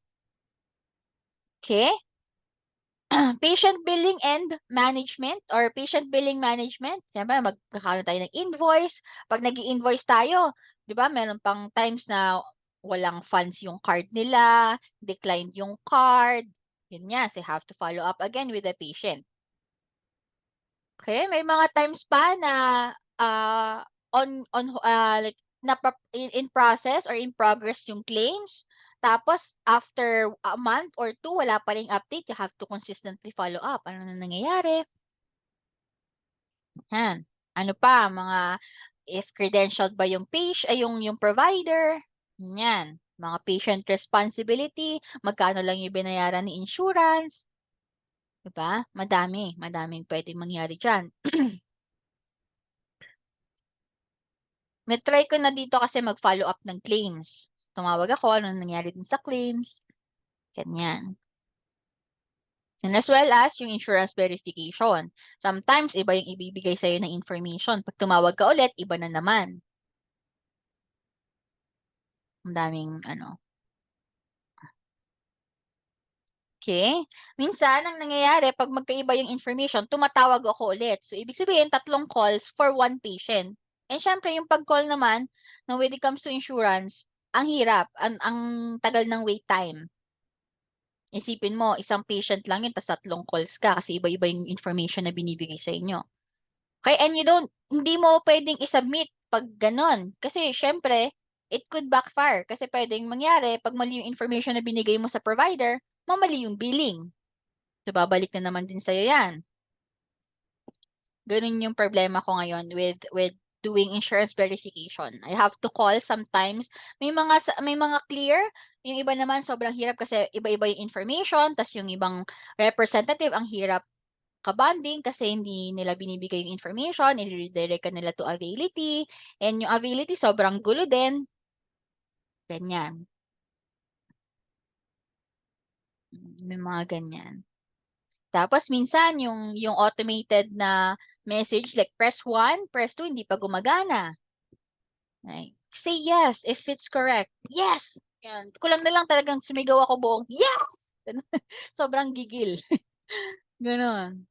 Okay? Patient billing and management or patient billing management. Siyempre, magkakaroon tayo ng invoice. Pag nag-i-invoice tayo, di ba, meron pang times na walang funds yung card nila, declined yung card. Yun nga, so you have to follow up again with the patient. Okay, may mga times pa na like in process or in progress yung claims. Tapos after a month or 2 wala pa ring update, you have to consistently follow up. Ano na nangyayari? Yan. Ano pa mga if credentialed ba yung yung provider? Yan. Mga patient responsibility, magkano lang yung binayaran ni insurance? Diba? Madaming pwedeng mangyari diyan. Na-try ko na dito kasi mag-follow up ng claims. Tumawag ako, ano nangyari din sa claims. Ganyan. And as well as yung insurance verification. Sometimes, iba yung ibibigay sa'yo ng information. Pag tumawag ka ulit, iba na naman. Ang daming, Okay? Minsan, ang nangyayari, pag magkaiba yung information, tumatawag ako ulit. So, ibig sabihin, 3 calls for 1 patient. And syempre, yung pag-call naman, when it comes to insurance, ang hirap, ang tagal ng wait time. Isipin mo, isang patient lang yun, tapos 3 calls ka kasi iba-iba yung information na binibigay sa inyo. Okay, and hindi mo pwedeng isubmit pag ganon. Kasi syempre, it could backfire. Kasi pwedeng mangyari, pag mali yung information na binigay mo sa provider, mamali yung billing. So, babalik na naman din sa'yo yan. Ganun yung problema ko ngayon with doing insurance verification. I have to call sometimes. May mga clear, yung iba naman sobrang hirap kasi iba-iba yung information, tas yung ibang representative ang hirap kabanding kasi hindi nila binibigay yung information, i-redirect ka nila to availability, and yung availability sobrang gulo din. Ganyan. May mga ganyan. Tapos minsan yung automated na message like press 1, press 2 hindi pa gumagana. Like, say yes if it's correct. Yes! Yan. Kulang na lang talagang sumigaw ako buong yes! Sobrang gigil. Ganon.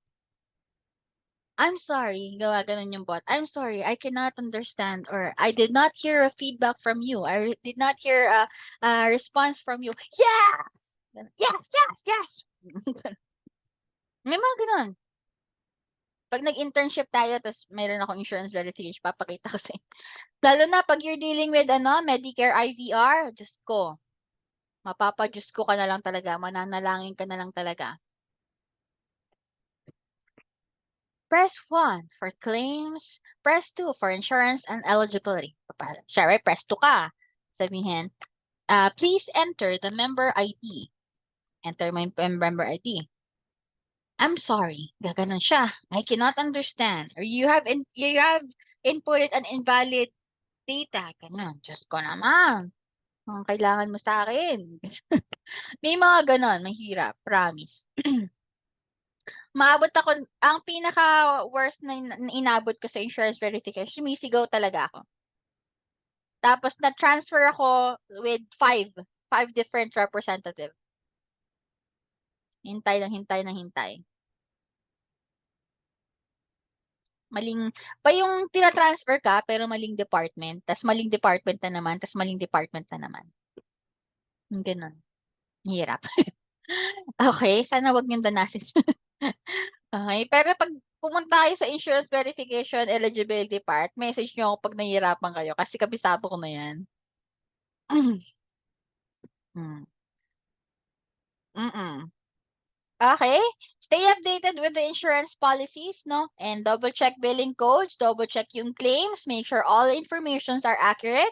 I'm sorry, gawa ganon yung bot. I'm sorry, I cannot understand or I did not hear a feedback from you. I did not hear a response from you. Yes! Yes, yes, yes! May mga ganon. Pag nag-internship tayo, tapos mayroon akong insurance verification, papakita ko sa inyo. Lalo na pag you're dealing with Medicare IVR, Diyos ko. Mapapa-Diyos ko ka na lang talaga, mananalangin ka na lang talaga. Press 1 for claims, press 2 for insurance and eligibility. Sorry, press 2 ka. Sabihin, please enter the member ID. Enter my member ID. I'm sorry, gaganon siya. I cannot understand. Or you have inputted an invalid data. Ganon. Diyos ko naman. Ang kailangan mo sa akin. May mga ganon. Mahirap. Promise. Maabot ako, ang pinaka-worst na inabot ko sa insurance verification, sumisigaw talaga ako. Tapos na-transfer ako with 5 different representative. Hintay ng hintay. Maling, pa yung tina-transfer ka, pero maling department, tas maling department na naman, tas maling department na naman. Yung ganun. Hirap. Okay, sana wag niyong danasin. Okay, pero pag pumunta kayo sa insurance verification eligibility part, message niyo ako pag nahihirapan kayo kasi kabisado ko na yan. Hmm. Okay, stay updated with the insurance policies, no? And double check billing codes, double check yung claims, make sure all informations are accurate.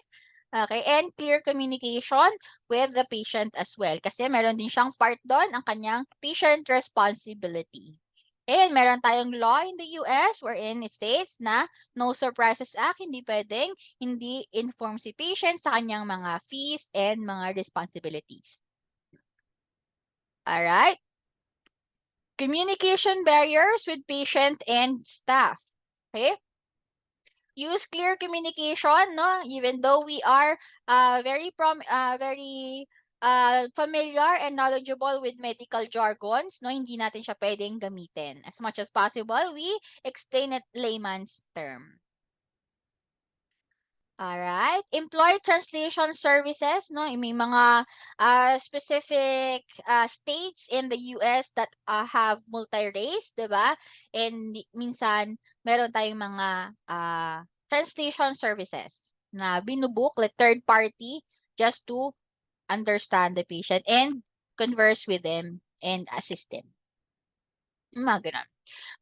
Okay, and clear communication with the patient as well. Kasi meron din siyang part doon, ang kanyang patient responsibility. And meron tayong law in the US wherein it states na No Surprises Act, hindi pwedeng hindi inform si patient sa kanyang mga fees and mga responsibilities. Alright? Communication barriers with patient and staff. Okay? Use clear communication, no? Even though we are very familiar and knowledgeable with medical jargons, no? Hindi natin siya pwedeng gamitin. As much as possible, we explain it layman's term. Alright. Employee translation services, no? May mga specific states in the US that have multi-race, di ba? And minsan, meron tayong mga translation services na binubook, like third party, just to understand the patient and converse with them and assist them. Mga ganun.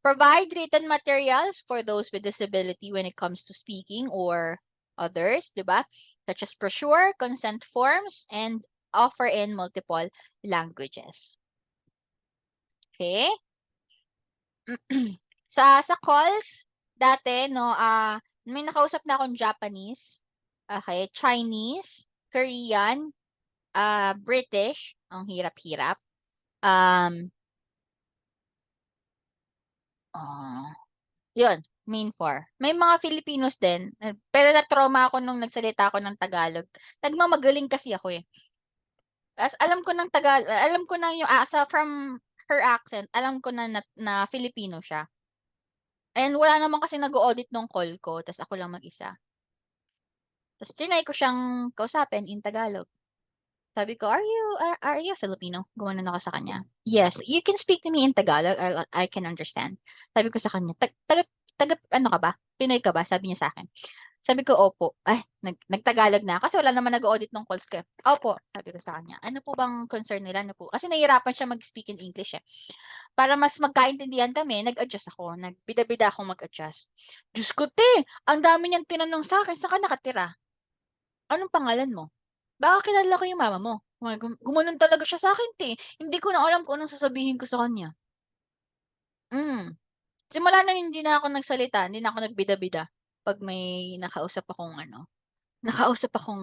Provide written materials for those with disability when it comes to speaking or others, di ba? Such as brochure, consent forms, and offer in multiple languages. Okay? sa calls, dati, no, may nakausap na akong Japanese, okay, Chinese, Korean, British, ang hirap-hirap. Yun, main 4. May mga Filipinos din, pero na-trauma ako nung nagsalita ako ng Tagalog. Nagmamagaling kasi ako eh. Alam ko ng alam ko na yung from her accent, alam ko na Filipino siya. And wala naman kasi nag-audit nung call ko, tas ako lang mag-isa. Tas trinay ko siyang kausapin in Tagalog. Sabi ko, are you Filipino? Gumanon ako sa kanya. Yes, you can speak to me in Tagalog. I can understand. Sabi ko sa kanya, ano ka ba? Pinoy ka ba? Sabi niya sa akin. Sabi ko, opo. Ay, nagtagalog na. Kasi wala naman nag-audit ng calls ko. Opo, sabi ko sa kanya. Ano po bang concern nila? Ano po? Kasi nahihirapan siya mag-speak in English eh. Para mas magkaintindihan kami, nag-adjust ako. Nagbida-bida akong mag-adjust. Diyos ko, ang dami niyang tinanong sa akin. Saan ka nakatira? Anong pangalan mo? Baka kilala ko yung mama mo. Gumanon talaga siya sa akin, Hindi ko na alam kung anong sasabihin ko sa kanya. Simula nang hindi na ako nagsalita, hindi na ako nagbida-bida 'pag may nakausap akong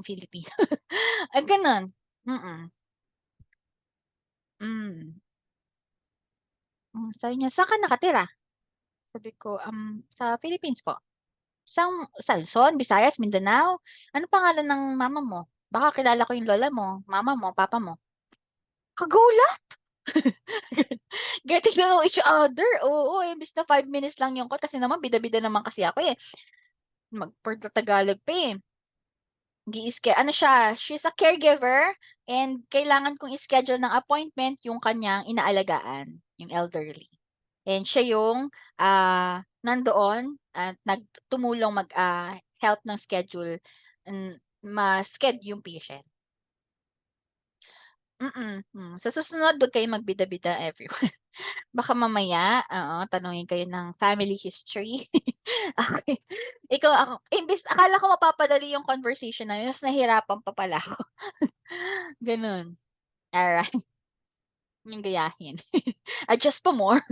Filipino. Gano'n. Mm. Hmm. Sabi niya, "Saan ka nakatira?" Sabi ko, "Sa Philippines po." "Sa Luzon, Visayas, Mindanao? Anong pangalan ng mama mo? Baka kilala ko yung lola mo, mama mo, papa mo." Kagulat! Getting to know each other, oo, imbes na 5 minutes lang yung call kasi naman bida-bida naman kasi ako, eh. Tagalog pa, eh. She's a caregiver and kailangan kong i-schedule ng appointment yung kanyang inaalagaan, yung elderly. And siya yung nandoon at tumulong help ng schedule, ma-sched yung patient. Sa susunod, wag kayong magbida-bida everyone. Baka mamaya, tanungin kayo ng family history. Okey. Akala ko mapapadali yung conversation namin, mas nahirapan pa pala ako. Gano'n. Alright, yung gayahin. Adjust pa more.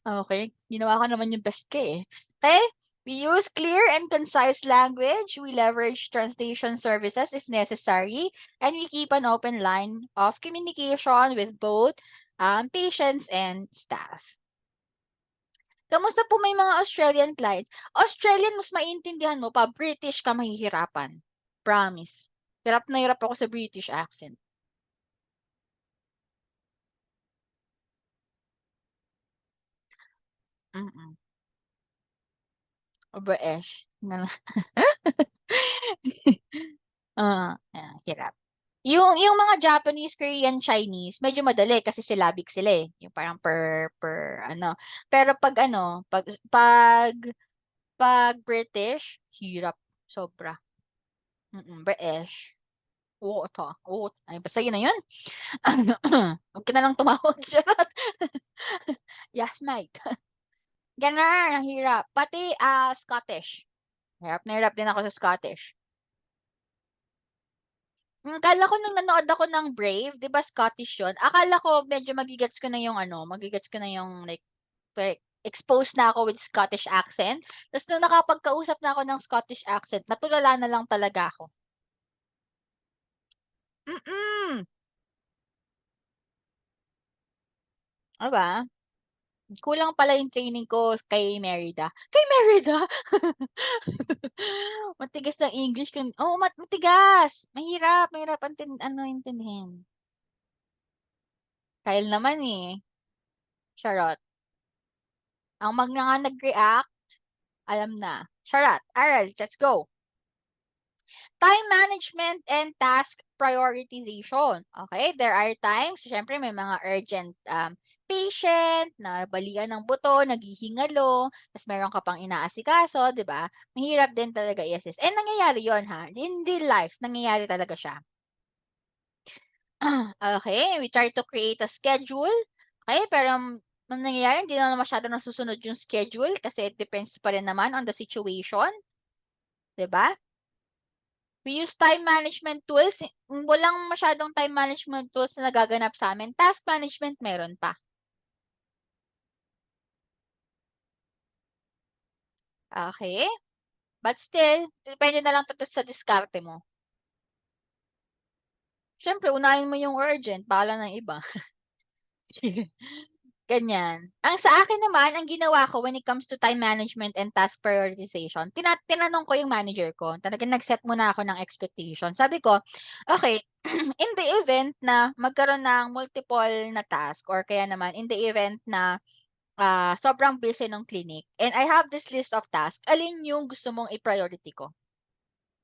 Okay, ginawa ko naman yung best ko, eh. Okay? We use clear and concise language, we leverage translation services if necessary, and we keep an open line of communication with both patients and staff. Kamusta po may mga Australian clients? Australian mas maintindihan mo pa, British ka mahihirapan. Promise. Hirap na hirap ako sa British accent. Mm. British. Hirap. Yung mga Japanese, Korean, Chinese, medyo madali kasi syllabic sila, eh, yung parang per ano. Pero 'pag British, hirap sobra. British. Ay basta yun na yun. Wag ka na lang tumawag, charot. Yes, mate. Gano'n, ang hirap. Pati, Scottish. Hirap na hirap din ako sa Scottish. Akala ko nung nanood ako ng Brave, 'di ba Scottish yun, akala ko medyo magigets ko na yung like exposed na ako with Scottish accent. Tapos nung nakapagkausap na ako ng Scottish accent, natulala na lang talaga ako. Mm. 'Di ba? Kulang pala yung training ko kay Merida. Kay Merida? Matigas ang English kun oo, matigas. Mahirap intindihin. Kyle naman, eh. Charot. Ang mga nag-react, alam na. Charot. Aral, let's go. Time management and task prioritization. Okay, there are times, syempre may mga urgent patient na balian ng buto, naghihingalo, tapos meron ka pang inaasikaso, 'di ba? Mahirap din talaga i-assist. And nangyayari 'yon ha. In real life, nangyayari talaga siya. Okay, we try to create a schedule. Okay, pero ang nangyayari, hindi naman masyado nasusunod yung schedule kasi it depends pa rin naman on the situation. 'Di ba? We use time management tools. Walang masyadong time management tools na nagaganap sa amin. Task management meron pa. Okay? But still, depende na lang sa diskarte mo. Siyempre, unahin mo yung urgent, bahala ng iba. Ganyan. Ang sa akin naman, ang ginawa ko when it comes to time management and task prioritization, tinanong ko yung manager ko. Talagang nag-set muna ako ng expectation. Sabi ko, okay, in the event na magkaroon ng multiple na task or kaya naman in the event na sobrang busy ng clinic and I have this list of tasks, alin yung gusto mong i-priority ko?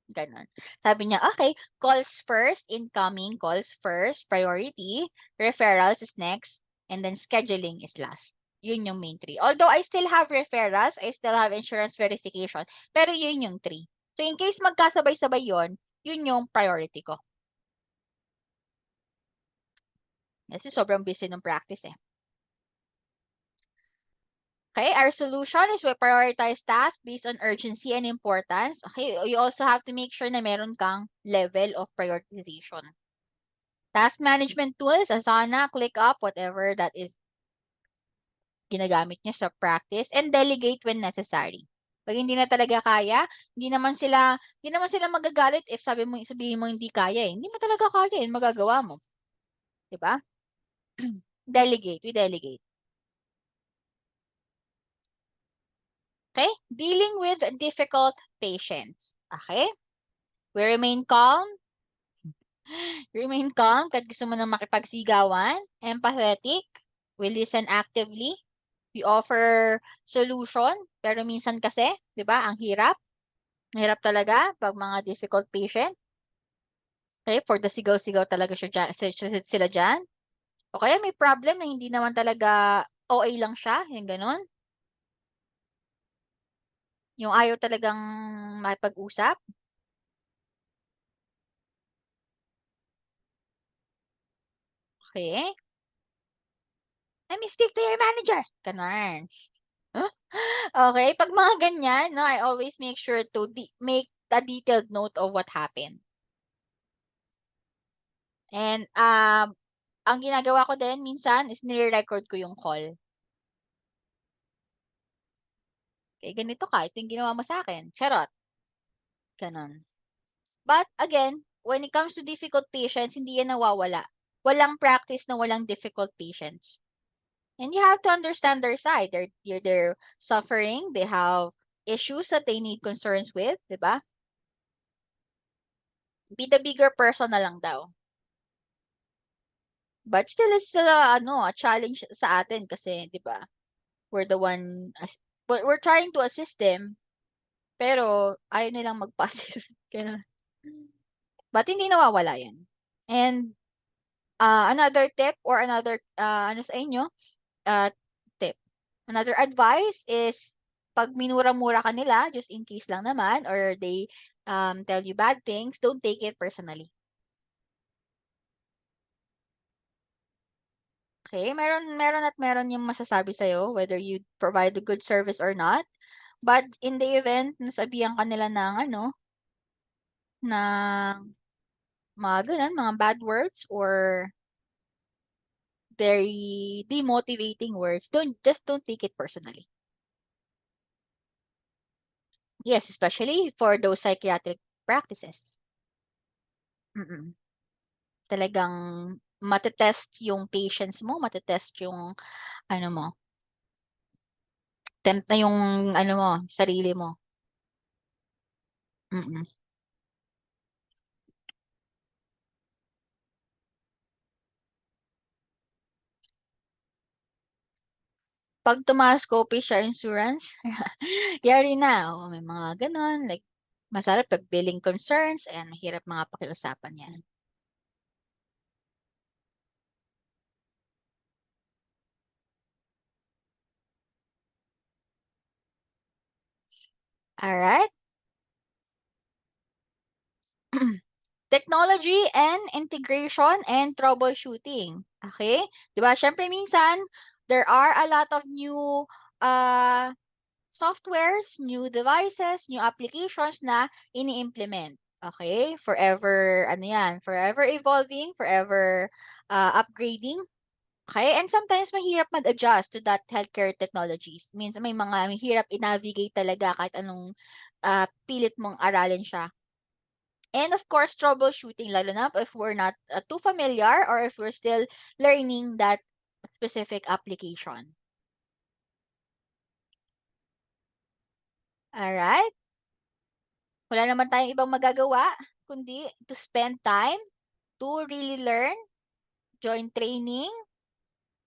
Ganon. Sabi niya, okay, calls first, incoming calls first, priority, referrals is next, and then scheduling is last. Yun yung main three. Although I still have referrals, I still have insurance verification, pero yun yung three. So in case magkasabay-sabay yun yung priority ko. Kasi sobrang busy ng practice eh. Okay, our solution is we prioritize tasks based on urgency and importance. Okay, you also have to make sure na meron kang level of prioritization. Task management tools, Asana, ClickUp, whatever that is ginagamit niya sa practice, and delegate when necessary. Pag hindi na talaga kaya, hindi naman sila magagalit if sabihin mo hindi kaya eh. Hindi mo talaga kaya, yun magagawa mo. 'Di ba? Delegate, we delegate. Okay? Dealing with difficult patients. Okay? We remain calm. Remain calm kahit gusto mo nang makipagsigawan. Empathetic. We listen actively. We offer solution. Pero minsan kasi, di ba, ang hirap. Mahirap talaga pag mga difficult patient. Okay? For the sigaw-sigaw talaga sila dyan. O kaya may problem na hindi naman talaga OA lang siya. Yung ganun. Yung ayaw talagang makipag-usap. Okay? Let me speak to your manager. Ganun. Okay? Pag mga ganyan, no, I always make sure to make a detailed note of what happened. And, ang ginagawa ko din minsan is nire-record ko yung call. Eh, ganito ka, ito yung ginawa mo sa'kin. Charot. Gano'n. But again, when it comes to difficult patients, hindi yan nawawala. Walang practice na walang difficult patients. And you have to understand their side. They're suffering, they have issues that they need concerns with, 'di ba? Be the bigger person na lang daw. But still it's still a challenge sa atin kasi 'di ba? We're the one we're trying to assist them pero ayaw nilang magpa-assist, gano'n. But hindi nawawala 'yan. And another tip or another ano sa inyo, tip. Another advice is pag minura-mura ka nila, just in case lang naman, or they tell you bad things, don't take it personally. Okay? Meron yung masasabi sa'yo whether you provide a good service or not. But in the event na sabihan ka nila ng ng mga gano'n, mga bad words or very demotivating words, don't take it personally. Yes, especially for those psychiatric practices. Mm. Talagang matetest yung patience mo, matetest yung ano mo, tempt na yung ano mo, sarili mo. Mm. 'Pag tumaas co-pay sa insurance, yari na, oo, may mga gano'n, like masarap 'pag billing concerns, ayan, mahirap mga pakiusapan 'yan. Alright? Technology and integration and troubleshooting, okay? 'Di ba siyempre minsan, there are a lot of new, ah, softwares, new devices, new applications na ini-implement, okay? Forever ano 'yan, forever evolving, forever, upgrading, okay? And sometimes mahirap mag-adjust to that healthcare technologies. Minsan may mga mahirap i-navigate talaga kahit anong, pilit mong aralin siya. And of course, troubleshooting, lalo na if we're not too familiar or if we're still learning that specific application. Alright? Wala naman tayong ibang magagawa kundi to spend time to really learn, join training,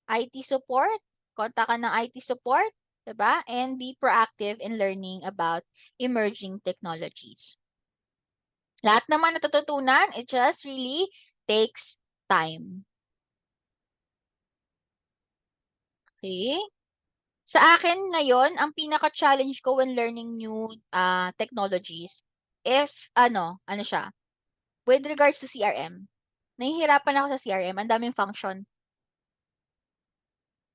IT support, kontak ka ng IT support, 'di ba? And be proactive in learning about emerging technologies. Lahat naman natututunan, it just really takes time. Okay? Sa akin ngayon, ang pinaka-challenge ko when learning new, technologies, if ano siya, with regards to CRM. Nahihirapan ako sa CRM, ang daming function,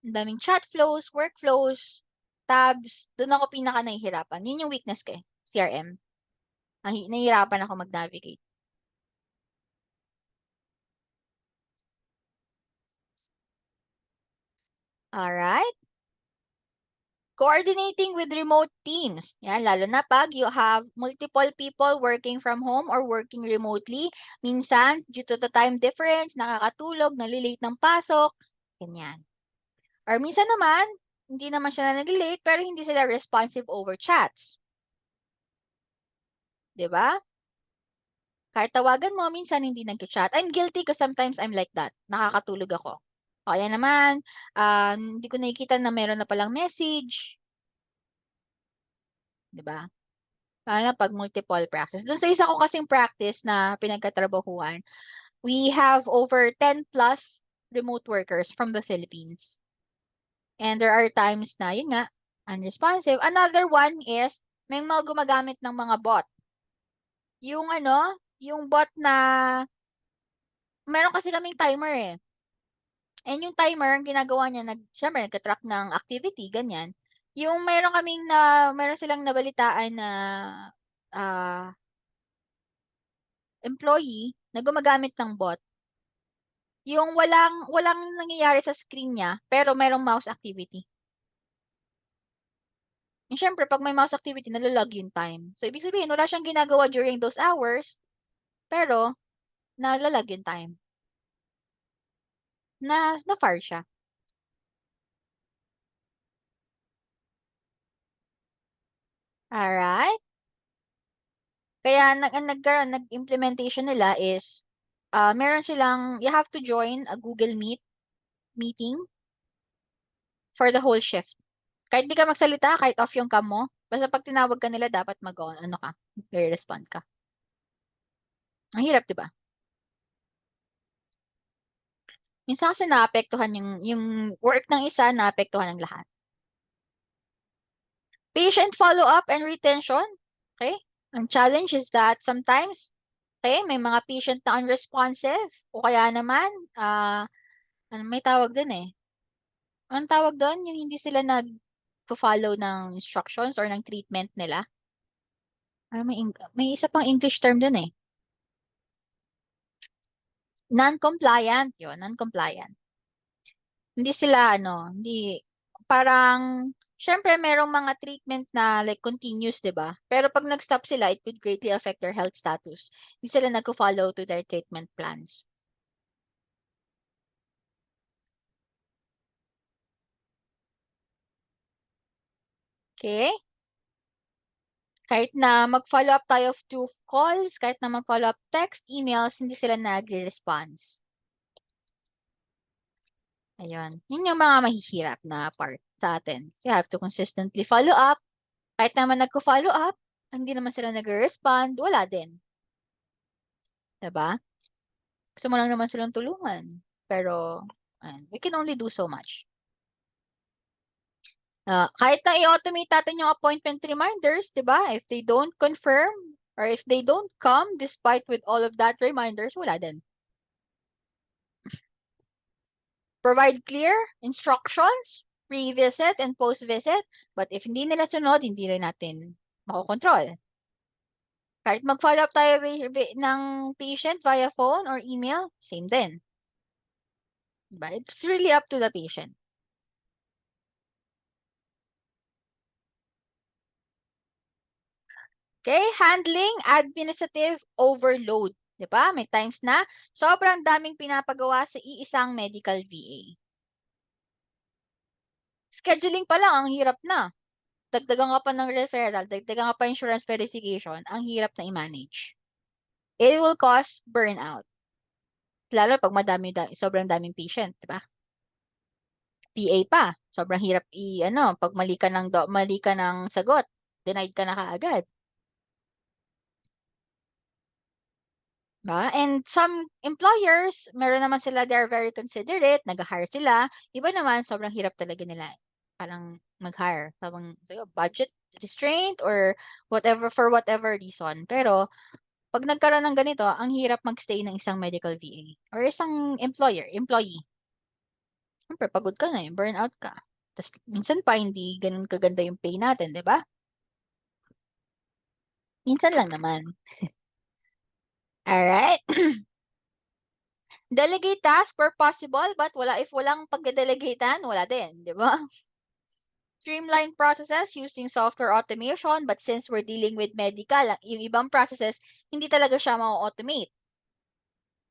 ang daming chat flows, workflows, tabs, dun ako pinaka nahihirapan. Yun yung weakness ko, CRM. Nahihirapan ako mag-navigate. Alright? Coordinating with remote teams. Yan, lalo na 'pag you have multiple people working from home or working remotely. Minsan, due to the time difference, nakakatulog, nale-late ng pasok, ganyan. Or minsan naman, hindi naman siya na nag-late pero hindi sila responsive over chats. 'Di ba? Kahit tawagan mo, minsan hindi nagcha-chat. I'm guilty because sometimes I'm like that. Nakakatulog ako. O ayan naman, hindi ko nakikita na meron na palang message, 'di ba? Lalo na 'pag multiple practice. Do'n sa isa ko kasing practice na pinagtatrabahuhan, we have over 10 plus remote workers from the Philippines. And there are times na, yun nga, unresponsive. Another one is, may mga gumagamit ng mga bot. Yung yung bot na meron kasi kaming timer, eh. And yung timer, ang ginagawa niya, siyempre nagta-track ng activity, ganyan. Yung meron silang nabalitaan na, ah employee na gumagamit ng bot, yung walang nangyayari sa screen niya, pero merong mouse activity. Eh, siyempre 'pag may mouse activity nala-lag yung time. So, ibig sabihin wala siyang ginagawa during those hours, pero nala-lag yung time. Na-fire siya. Alright? Kaya nag-implementation nila is, meron silang you have to join a Google Meet meeting for the whole shift. Kahit di ka magsalita, kahit off yung cam mo, basta 'pag tinawag ka nila dapat mag-o ano ka, magre-respond ka. Ang hirap, 'di ba? Minsan kasi naapektuhan yung work ng isa, naapektuhan ng lahat. Patient follow-up and retention, okay? Ang challenge is that sometimes, okay, may mga patient na unresponsive o kaya naman, may tawag dun, eh. Anong tawag dun? Yung hindi sila nagfo-follow ng instructions or ng treatment nila. May isa pang English term dun, eh. Non-compliant, yun, non-compliant. Hindi sila ano, hindi parang syempre merong mga treatment na like continuous, 'di ba? Pero pag nag-stop sila, it could greatly affect their health status. Hindi sila nagfo-follow to their treatment plans. Okay? Kahit na mag-follow up tayo through calls, kahit na mag-follow up text, emails, hindi sila nagre-response. Ayun. Yun yung mga mahihirap na part sa atin. So, you have to consistently follow up. Kahit naman nagko-follow up, hindi naman sila nagre-respond, wala din. 'Di ba? Gusto mo lang naman silang tulungan. Pero, ayan, we can only do so much. Kahit na i-automate natin yung appointment reminders, 'di ba? If they don't confirm or if they don't come despite with all of that reminders, wala din. Provide clear instructions pre-visit and post-visit. But if hindi nila sunod, hindi rin natin makokontrol. Kahit mag-follow up tayo ng patient via phone or email, same din. Diba? It's really up to the patient. Okay, handling administrative overload. 'Di ba? May times na sobrang daming pinapagawa sa iisang medical VA. Scheduling pa lang ang hirap na. Dagdagan ka pa ng referral, dagdagan ka pa insurance verification, ang hirap na i-manage. It will cause burnout. Lalo pag sobrang daming patient, 'di ba? PA pa, sobrang hirap ano, pag mali ka ng sagot, denied ka na kaagad. And some employers, meron naman sila, they're very considerate, nag-hire sila. Iba naman, sobrang hirap talaga nila. Parang mag-hire. Budget restraint or whatever, for whatever reason. Pero, pag nagkaroon ng ganito, ang hirap magstay ng isang medical VA or isang employee. Siyempre, pagod ka na, burnout ka. Tapos, minsan pa, hindi ganun kaganda yung pay natin, di ba? Minsan lang naman. Alright? Delegate task where possible, but if walang pagdedelegatean, wala din, di ba? Streamline processes using software automation, but since we're dealing with medical, yung ibang processes, hindi talaga siya ma-automate.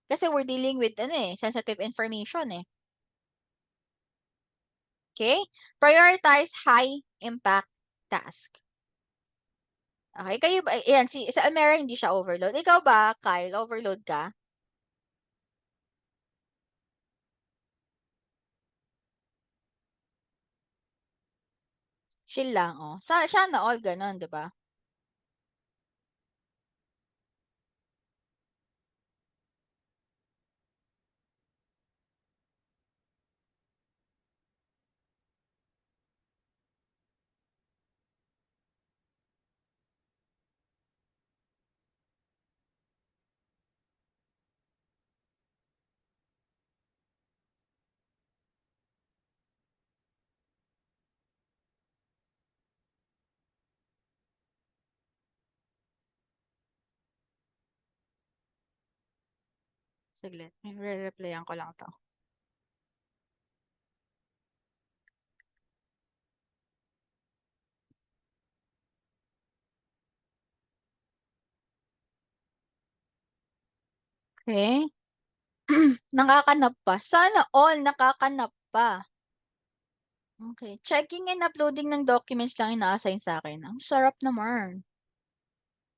Kasi we're dealing with sensitive information eh. Okay? Prioritize high impact task. Okay, kayo ba, yan, sa Amera hindi siya overload. Ikaw ba, Kyle, overload ka? Chill lang, oh. Siya na all ganun, di ba? Saglit, re-replyan ko lang to. Okay. Nakakanap pa. Sana all nakakanap pa. Okay. Checking and uploading ng documents lang ina-assign sa akin. Ang sarap naman.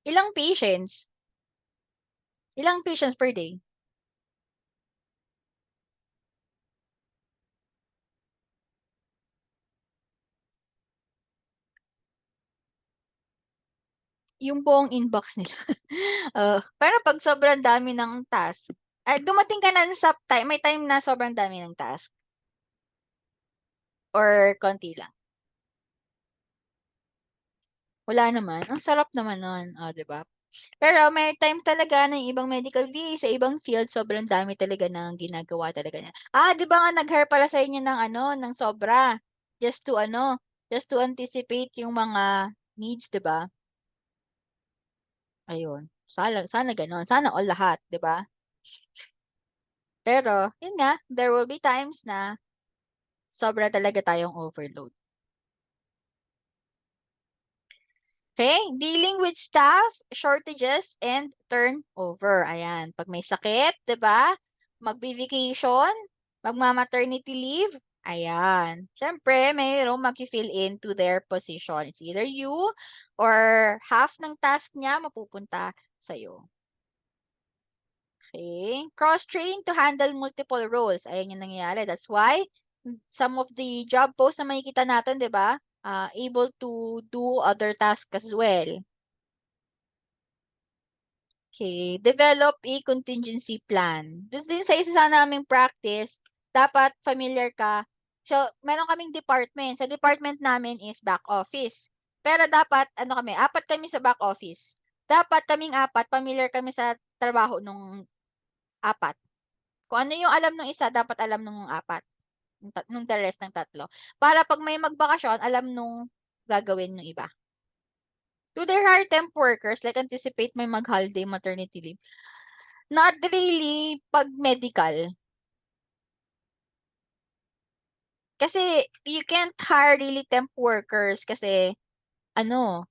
Ilang patients? Ilang patients per day? Yung buong inbox nila. Pero pag sobrang dami ng task, dumating ka na sa time, may time na sobrang dami ng task. Or konti lang. Wala naman. Ang sarap naman nun. Di ba? Pero may time talaga na yung ibang medical VA sa ibang field, sobrang dami talaga ng ginagawa talaga niya. Di ba nga nag-hire pala sa inyo ng ng sobra? Just to just to anticipate yung mga needs, 'di ba? Ayun. Sana gano'n. Sana all lahat, 'di ba? Pero, yun nga, there will be times na sobra talaga tayong overload. Okay, dealing with staff shortages and turnover. Ayan, pag may sakit, 'di ba? Magbi-vacation, magma-maternity leave. Ayan. Siyempre, mayroong maki-fill in to their position. It's either you or half ng task niya mapupunta sa'yo. Okay. Cross-train to handle multiple roles. Ayan yung nangyayari. That's why some of the job posts na makikita natin, 'di ba? Able to do other tasks as well. Okay, develop a contingency plan. Doon din sa isa naming practice, dapat familiar ka. So, meron kaming department. Sa department namin is back office. Pero dapat, ano kami, 4 kami sa back office. Dapat kaming 4, familiar kami sa trabaho nung 4. Kung ano yung alam nung isa, dapat alam nung 4. Nung the rest ng 3. Para pag may magbakasyon, alam nung gagawin nung iba. Do they hire temp workers, like anticipate may mag-holiday maternity leave? Not really pag medical. Kasi you can't hire really temp workers kasi ano,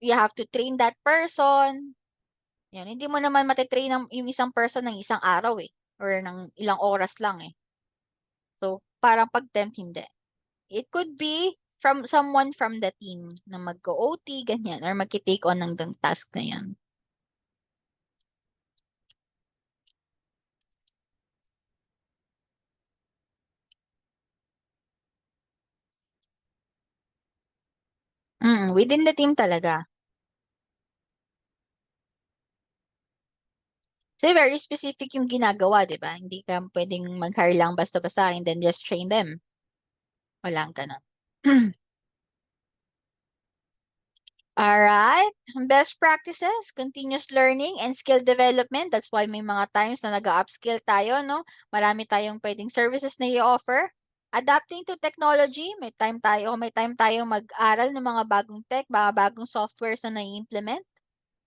you have to train that person. Yan, hindi mo naman mate-train yung isang person ng isang araw eh, or ng ilang oras lang eh. So, parang pag temp hindi. It could be from someone from the team na mag-OT, ganyan, or mag-take on ng task na yan. Within the team talaga. Kasi very specific yung ginagawa, 'di ba? Hindi ka pwedeng mag-hire lang basta-basta and then just train them. Walang gano'n. Alright. Best practices, continuous learning and skill development. That's why may mga times na nag-upskill tayo, no? Marami tayong pwedeng services na i-offer. Adapting to technology, may time tayong mag-aral ng mga bagong tech, mga bagong softwares na nai-implement.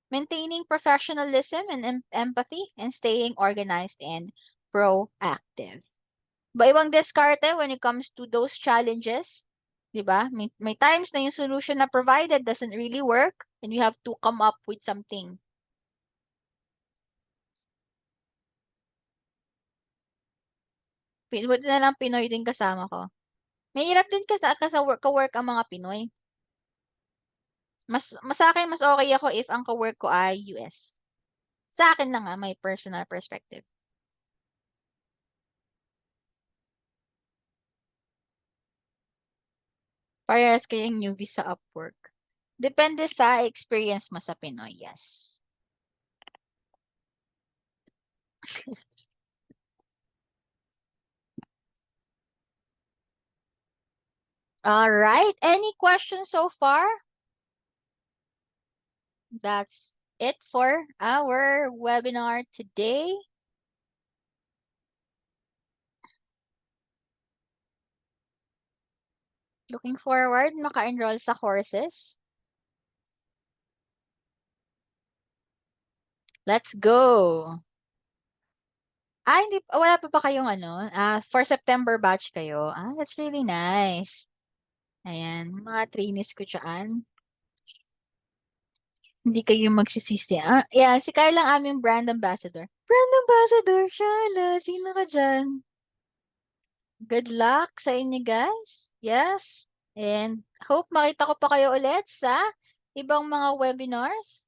Maintaining professionalism and empathy, and staying organized and proactive. Iba-ibang diskarte when it comes to those challenges. 'Di ba? May times na yung solution na provided doesn't really work and you have to come up with something. Buti na lang Pinoy din kasama ko. Mahirap din ka-work ang mga Pinoy. Sa akin, mas okay ako if ang ka-work ko ay US. Sa akin lang my personal perspective. Parehas kayong newbie sa Upwork. Depende sa experience mo sa Pinoy, yes. All right. Any questions so far? That's it for our webinar today. Looking forward maka-enroll sa courses. Let's go. Wala pa ba kayong for September batch kayo? That's really nice. Ayan, mga trainees ko dyan. Hindi kayo magsisisi. Yeah, si Kyle lang aming brand ambassador. Brand ambassador, Shala. Sino ka dyan? Good luck sa inyo, guys. Yes. And hope makita ko pa kayo ulit sa ibang mga webinars.